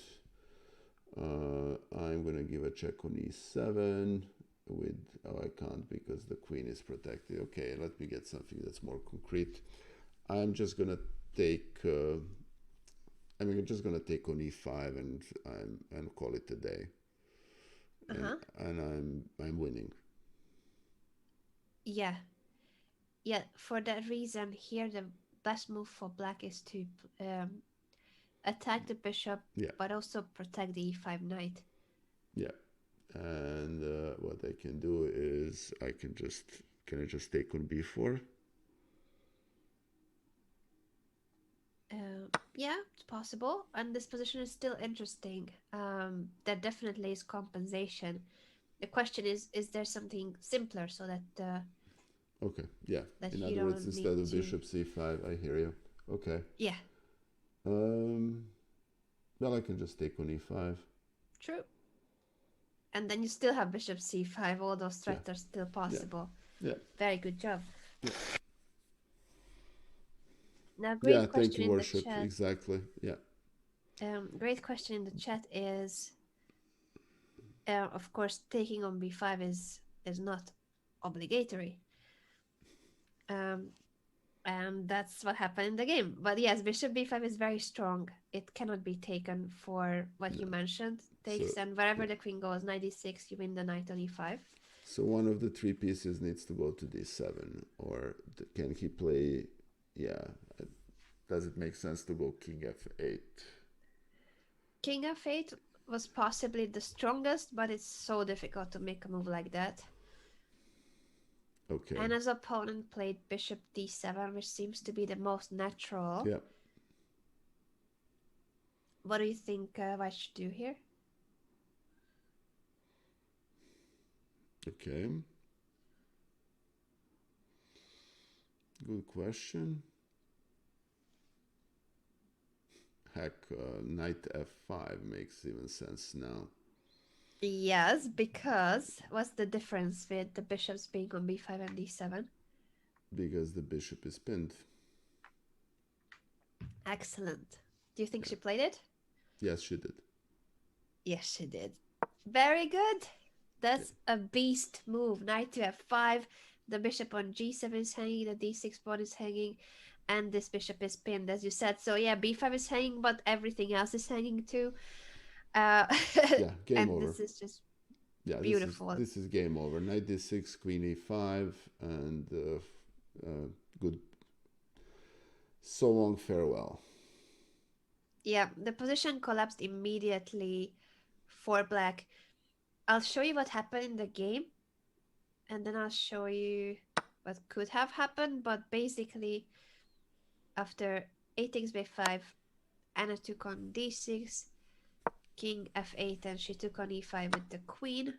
I'm gonna give a check on e7 with, oh, I can't because the queen is protected. Okay, let me get something that's more concrete. I'm just gonna take. I'm just gonna take on e5 and call it a day. And I'm winning. Yeah. Yeah, for that reason here the best move for black is to attack the bishop, but also protect the e5 knight. Yeah, and what I can do is can I just take on b4? Yeah, it's possible, and this position is still interesting. There definitely is compensation. The question is there something simpler so that okay, yeah. that In you other words, don't instead need of to... bishop c5, I hear you. Okay. Yeah. Well, I can just take on e5. True. And then you still have bishop c5. All those Yeah, threats are still yeah, possible. yeah, Very good job. yeah. Now, Yeah, great thank question you, in the worship. chat. Exactly. Yeah. Great question in the chat is, of course, taking on b5 is not obligatory. Um, and that's what happened in the game. But yes, bishop b5 is very strong. It cannot be taken for what No. you mentioned. So Takes, and wherever yeah. the queen goes, knight d6, you win the knight on e5. So one of the three pieces needs to go to d7, or can he play? Yeah. Does it make sense to go king f8? King f8 was possibly the strongest, but it's so difficult to make a move like that. Okay. And his opponent played bishop d7, which seems to be the most natural. Yeah. What do you think White should do here? Okay. Good question. Heck, knight f5 makes even sense now. Yes, because what's the difference with the bishops being on b5 and d7? Because the bishop is pinned. Excellent. Do you think Yeah. she played it? Yes, she did. Yes, she did. Very good. That's Yeah. a beast move. Knight to f5. The bishop on g7 is hanging. The d6 pawn is hanging. And this bishop is pinned, as you said. So yeah, b5 is hanging, but everything else is hanging too. Uh, Yeah. Game and over. this is just Yeah. beautiful. This is game over. Knight d6, queen e5, and good. So long farewell. Yeah, the position collapsed immediately for black. I'll show you what happened in the game, and then I'll show you what could have happened. But basically, after a takes b5, Anna took on d6, king f8, and she took on e5 with the queen.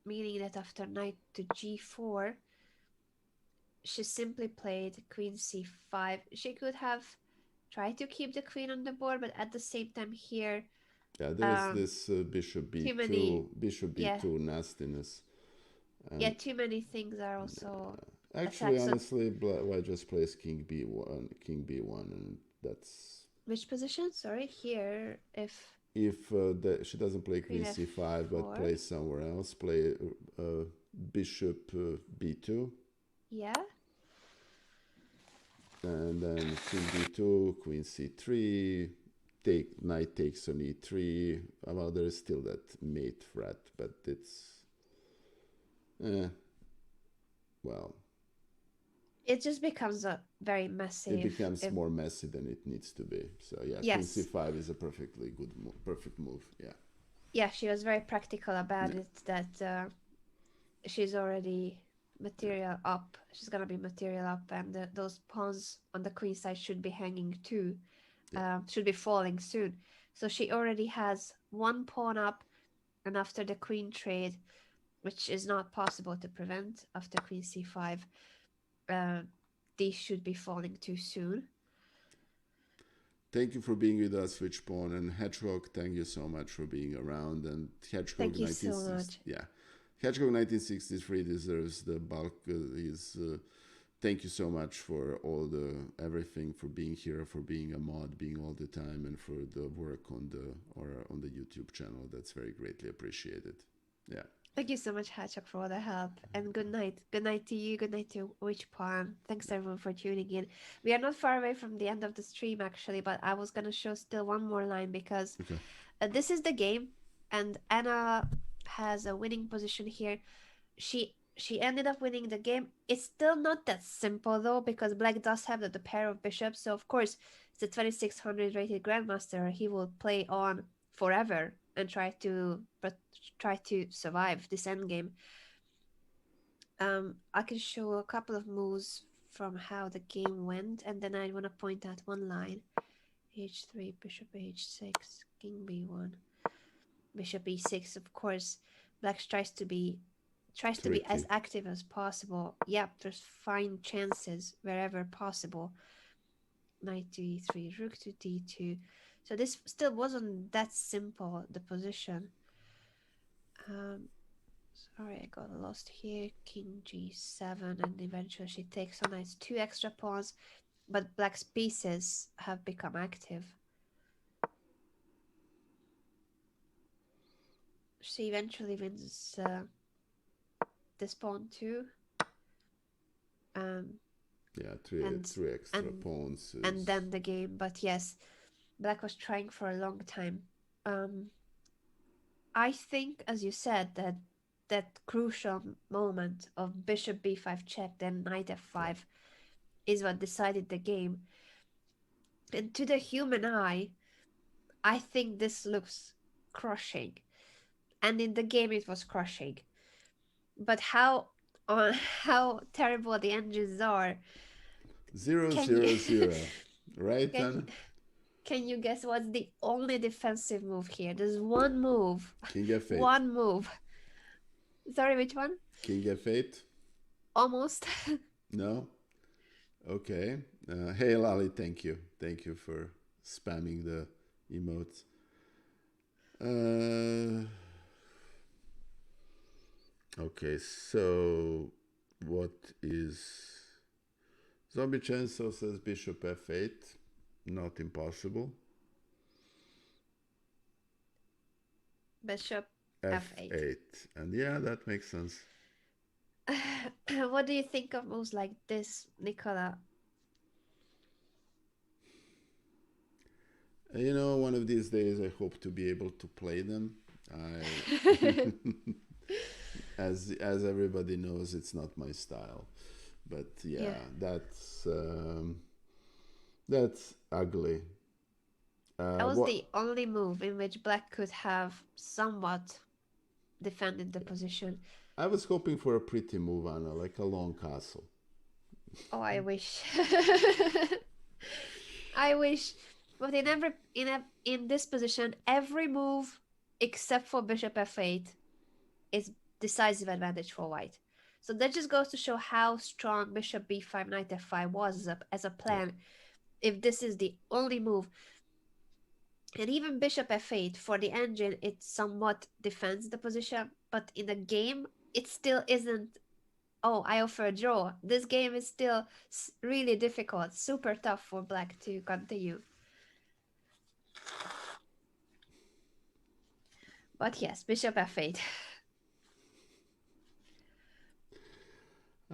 Meaning that after knight to g4, she simply played queen c5. She could have tried to keep the queen on the board, but at the same time here, Yeah, there's um, this bishop too many, yeah, b2 nastiness. yeah, And too many things are also actually, attacked. So honestly, white just plays king b1, and that's which position? Sorry, here, if if she doesn't play queen queen c5 but f4, plays somewhere else, play bishop b2, yeah. and then king b2, queen c3, take knight takes on e3. Well, there is still that mate threat, but it's well, It just becomes a very it messy. becomes more messy than it needs to be. So yeah, queen Yes, c5 is a perfectly perfect move. Yeah, yeah, she was very practical about yeah, it. That she's already material up. She's gonna be material up, and those pawns on the queen side should be hanging too. yeah. Should be falling soon. So she already has one pawn up, and after the queen trade, which is not possible to prevent after queen c5, uh, these should be falling too soon. Thank you for being with us, Switch Pawn, and Hedgehog. Thank you so much for being around. And Hedgehog Thank you so 1960, much. yeah, Hedgehog 1963 deserves the bulk. Thank you so much for all the everything, for being here, for being a mod, being all the time, and for the work on the YouTube channel. That's very greatly appreciated. Yeah. Thank you so much, Hatchuk, for all the help. And good night. Good night to you. Good night to Witch Pawn. Thanks everyone for tuning in. We are not far away from the end of the stream actually, but I was gonna show still one more line because Okay. this is the game, and Anna has a winning position here. She ended up winning the game. It's still not that simple though, because Black does have the pair of bishops. So of course, it's a 2600 rated grandmaster. He will play on forever and try to survive this endgame. I can show a couple of moves from how the game went, and then I want to point out one line: h3, bishop h6, king b1, bishop e6. Of course, Black tries to be as Tricky. active as possible. Yep, there's fine chances wherever possible. Knight to e3, rook to d2. So this still wasn't that simple, the position. Um, Sorry, I got lost here. King g7, and eventually she takes on knight 2 extra pawns, but black's pieces have become active. She eventually wins this pawn too. Um, Yeah, and three extra and pawns and is. then the game. But yes, black was trying for a long time. Um, I think, as you said, that that crucial moment of bishop b5 check, then knight Yeah. f5 is what decided the game. And to the human eye, I think this looks crushing. And in the game, it was crushing. But how how terrible the engines are. Zero, Can you zero, zero. Right, can Anna? can you guess what's the only defensive move here? There's one move. King f8. One move. Sorry, which one? King f8? Almost. No? Okay. Hey, Lali, thank you. Thank you for spamming the emotes. Uh, okay, so what is. Zombie Chainsaw says bishop f8. Not impossible. Bishop f8. f8. And yeah, that makes sense. What do you think of moves like this, Nikola? You know, one of these days I hope to be able to play them. I, as everybody knows, it's not my style. But Yeah, yeah, that's ugly. that was What the only move in which black could have somewhat defended the position. I was hoping for a pretty move, Anna, like a long castle. Oh, I wish. I wish. But in this position, every move except for bishop f8 is decisive advantage for white. So that just goes to show how strong bishop b5 knight f5 was as a Yeah, plan. If this is the only move, and even bishop f8 for the engine, it somewhat defends the position, but in the game, it still isn't. Oh, I offer a draw. This game is still really difficult, super tough for black to continue. But yes, bishop f8.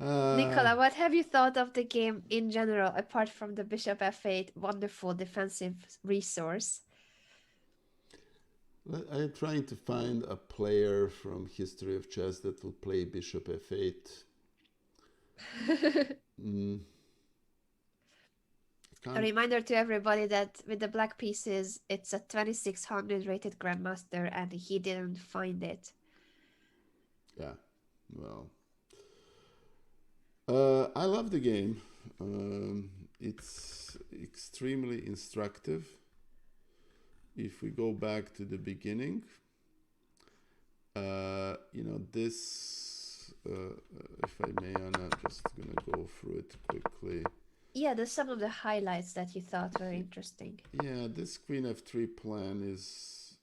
uh, Nikola, what have you thought of the game in general, apart from the bishop f8 wonderful defensive resource? I'm trying to find a player from history of chess that will play bishop f8. Mm, I A can't. reminder to everybody that with the black pieces, it's a 2600 rated grandmaster and he didn't find it. Yeah, well, I love the game. It's extremely instructive. If we go back to the beginning, this, if I may, Anna, just gonna go through it quickly. Yeah, there's some of the highlights that you thought were interesting. Yeah, this queen f3 plan is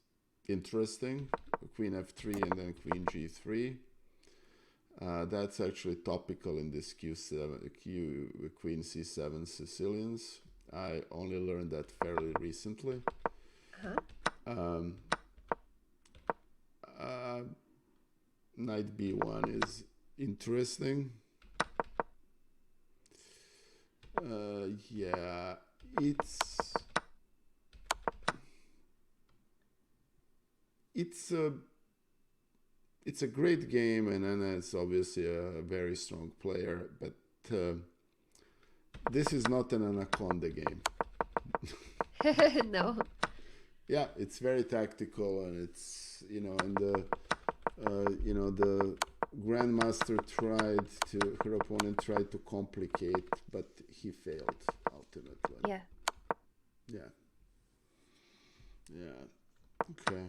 interesting. Queen f3 and then queen g3. That's actually topical in this queen c7 Sicilians. I only learned that fairly recently. Uh-huh. Um, uh, Knight b1 is interesting. Yeah, it's a it's a great game, and Anna is obviously a very strong player, but this is not an Anaconda game. No. Yeah, it's very tactical, and it's and the grandmaster her opponent tried to complicate, but he failed ultimately. Yeah. Yeah, yeah, okay.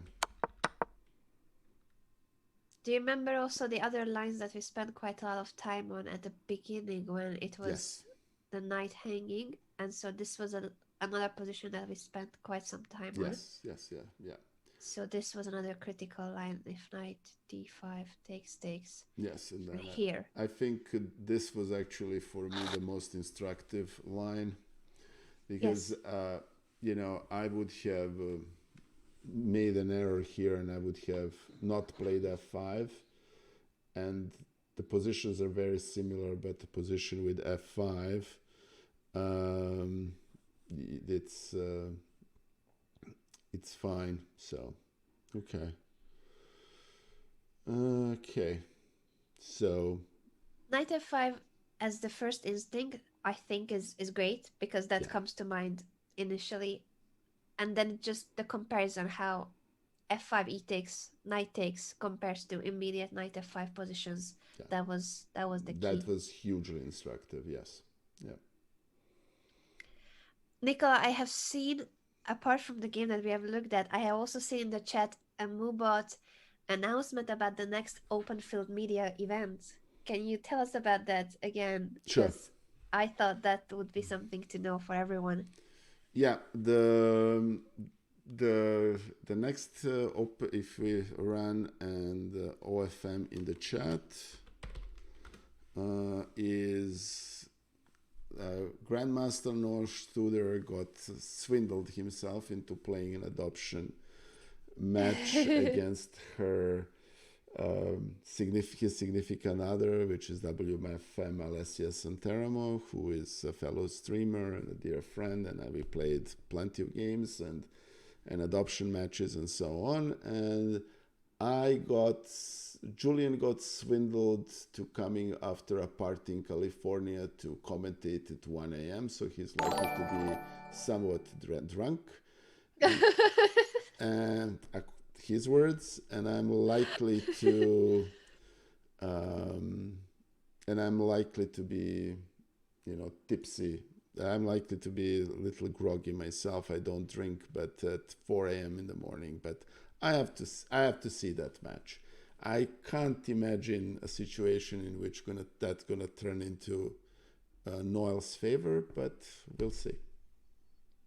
Do you remember also the other lines that we spent quite a lot of time on at the beginning when it was Yes, the knight hanging? And so this was another position that we spent quite some time on. Yes, yes, yeah, yeah. So this was another critical line. If knight d5 takes, Yes, and and here. I think this was actually for me the most instructive line because Yes. I would have made an error here and I would have not played f5, and the positions are very similar, but the position with f5, um, it's fine. So okay. Okay. So Knight f5 as the first instinct, I think is great because that yeah, comes to mind initially, and then just the comparison how f5 e takes knight takes compares to immediate knight f5 positions. yeah. That was the That key. was hugely instructive. Yes. Yeah. Nikola, I have seen, apart from the game that we have looked at, I have also seen in the chat a Moobot announcement about the next open field media event. Can you tell us about that again? Sure. Because I thought that would be something to know for everyone. Yeah. The next if we run and OFM in the chat is Grandmaster Norstuder got swindled himself into playing an adoption match against her significant other, which is WMFM Alessia Santeramo, who is a fellow streamer and a dear friend, and we played plenty of games and adoption matches and so on. And Julian got swindled to coming after a party in California to commentate at 1 a.m. So he's likely to be somewhat drunk. And his words, and I'm likely to be, tipsy. I'm likely to be a little groggy myself. I don't drink, but at 4 a.m. in the morning. But I have to see that match. I can't imagine a situation in which that's gonna turn into Noel's favor, but we'll see.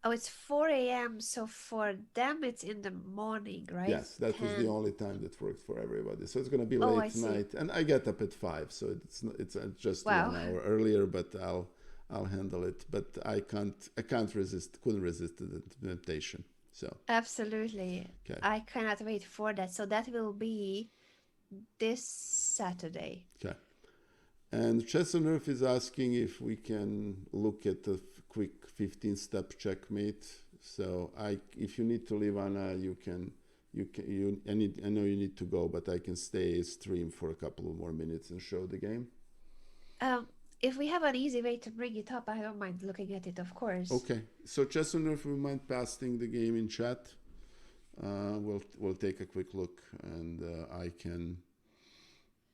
Oh, it's 4 a.m. So for them, it's in the morning, right? Yes, that was the 10. only time that worked for everybody. So it's going to be Oh, I late see. night, and I get up at 5, so it's just Wow. 1 hour earlier. But I'll handle it. But couldn't resist the temptation. So Absolutely. okay, I cannot wait for that. So that will be this Saturday. okay. And Chess on Earth is asking if we can look at a quick 15-step checkmate. So if you need to leave, Anna, you can. I know you need to go, but I can stay stream for a couple of more minutes and show the game. If we have an easy way to bring it up, I don't mind looking at it, of course. Okay. So Chess on Earth, we mind passing the game in chat. We'll take a quick look, and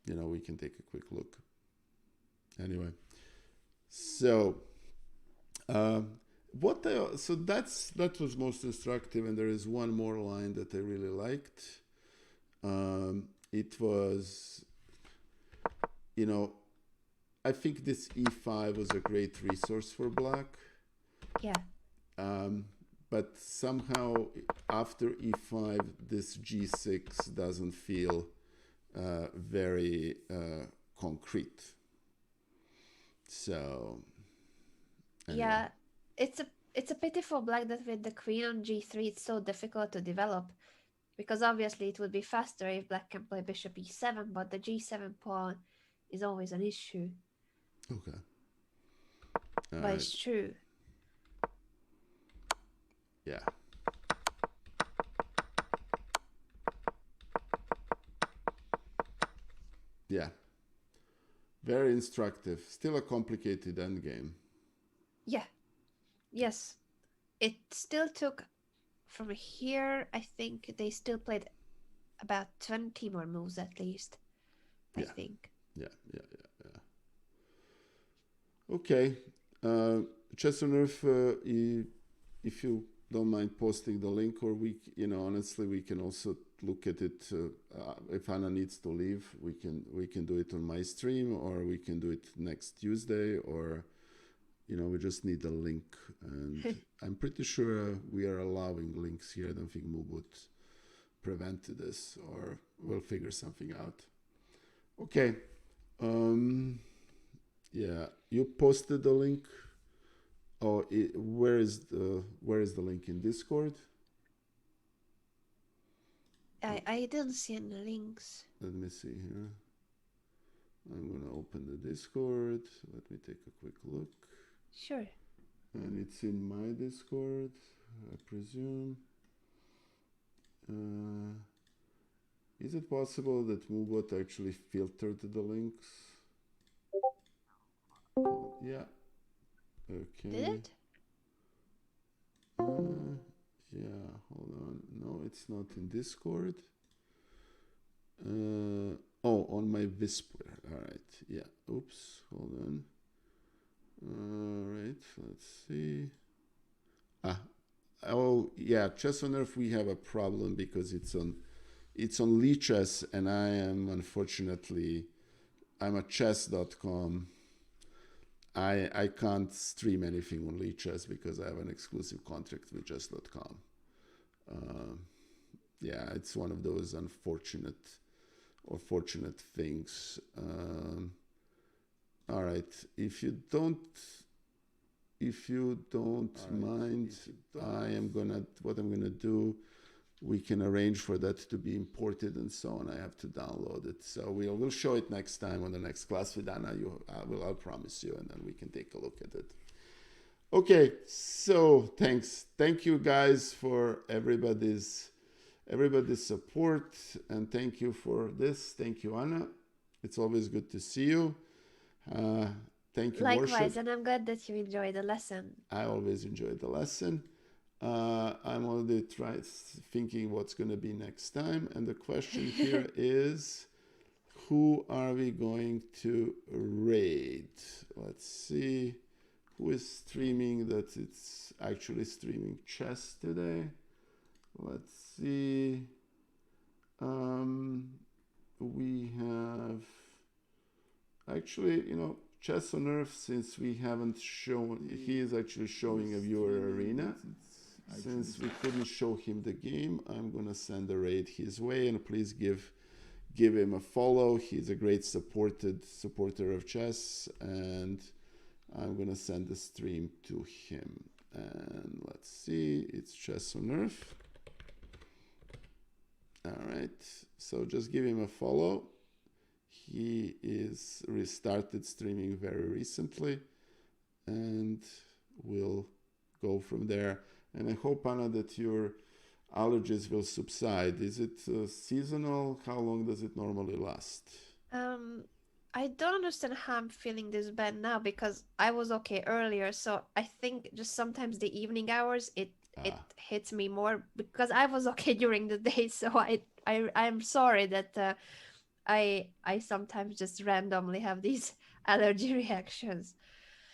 we can take a quick look. Anyway, so that was most instructive, and there is one more line that I really liked. It was, I think this e5 was a great resource for black. Yeah. But somehow after e5, this g6 doesn't feel very concrete. So anyway. Yeah, it's a pity for black that with the queen on g3 it's so difficult to develop, because obviously it would be faster if black can play bishop e7, but the g7 pawn is always an issue. Okay. But it's true. Yeah. Yeah. Very instructive. Still a complicated endgame. Yeah. Yes. It still took from here, I think they still played about 20 more moves at least. I think. Yeah. Okay. Chess on Earth, if you don't mind posting the link, or honestly, we can also look at it. If Anna needs to leave, we can do it on my stream, or we can do it next Tuesday, or we just need a link, and I'm pretty sure we are allowing links here. I don't think Moobot prevented this, or we'll figure something out. Okay. Yeah, you posted the link. Oh, where is the link in Discord? I didn't see any links. Let me see here. I'm gonna open the Discord. Let me take a quick look. Sure. And it's in my Discord, I presume. Is it possible that Moobot actually filtered the links? Yeah. Okay. Did it? Yeah, hold on. No, it's not in Discord. On my Whisper. All right. Yeah. Oops. Hold on. All right. Let's see. Oh, yeah. Chess on Earth, we have a problem because it's on Lichess, and I am, unfortunately, I'm a chess.com. I can't stream anything on Lichess because I have an exclusive contract with chess.com. Yeah, it's one of those unfortunate or fortunate things. All right, if you don't mind, what I'm gonna do, we can arrange for that to be imported and so on. I have to download it, so we'll show it next time on the next class with Anna. I'll promise you, and then we can take a look at it. Okay, so thank you guys for everybody's support, and thank you for this. Thank you, Anna. It's always good to see you. Thank you, Likewise, Worship. and I'm glad that you enjoyed the lesson. I always enjoy the lesson. I'm already thinking what's going to be next time, and the question here is, who are we going to raid? Let's see who is streaming that it's actually streaming chess today. Let's see. We have actually, Chess on Earth, since we haven't shown, he is actually showing a viewer arena. Since we couldn't show him the game, I'm gonna send a raid his way, and please give him a follow. He's a great supporter of chess, and I'm gonna send the stream to him. And let's see, it's Chess on Earth. All right, so just give him a follow. He is restarted streaming very recently, and we'll go from there. And I hope, Anna, that your allergies will subside. Is it seasonal? How long does it normally last? I don't understand how I'm feeling this bad now, because I was okay earlier. So I think just sometimes the evening hours it hits me more, because I was okay during the day. So I'm sorry that I sometimes just randomly have these allergy reactions.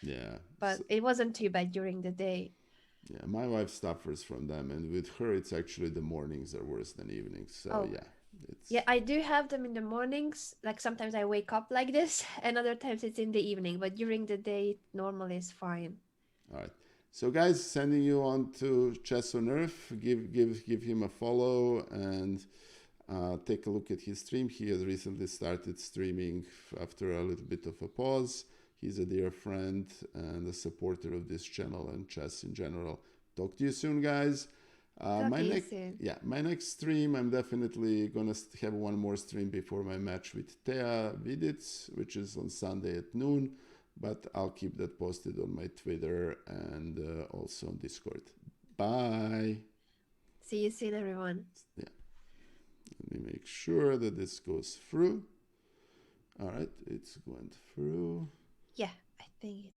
Yeah. But it wasn't too bad during the day. Yeah, my wife suffers from them, and with her, it's actually the mornings are worse than evenings. So yeah, yeah, I do have them in the mornings. Like sometimes I wake up like this, and other times it's in the evening. But during the day, it normally is fine. All right. So guys, sending you on to Chess on Earth. Give him a follow and take a look at his stream. He has recently started streaming after a little bit of a pause. He's a dear friend and a supporter of this channel and chess in general. Talk to you soon, guys. My next stream, I'm definitely gonna have one more stream before my match with Thea Viditz, which is on Sunday at noon. But I'll keep that posted on my Twitter and also on Discord. Bye. See you soon, everyone. Yeah. Let me make sure that this goes through. All right, it's going through. Yeah, I think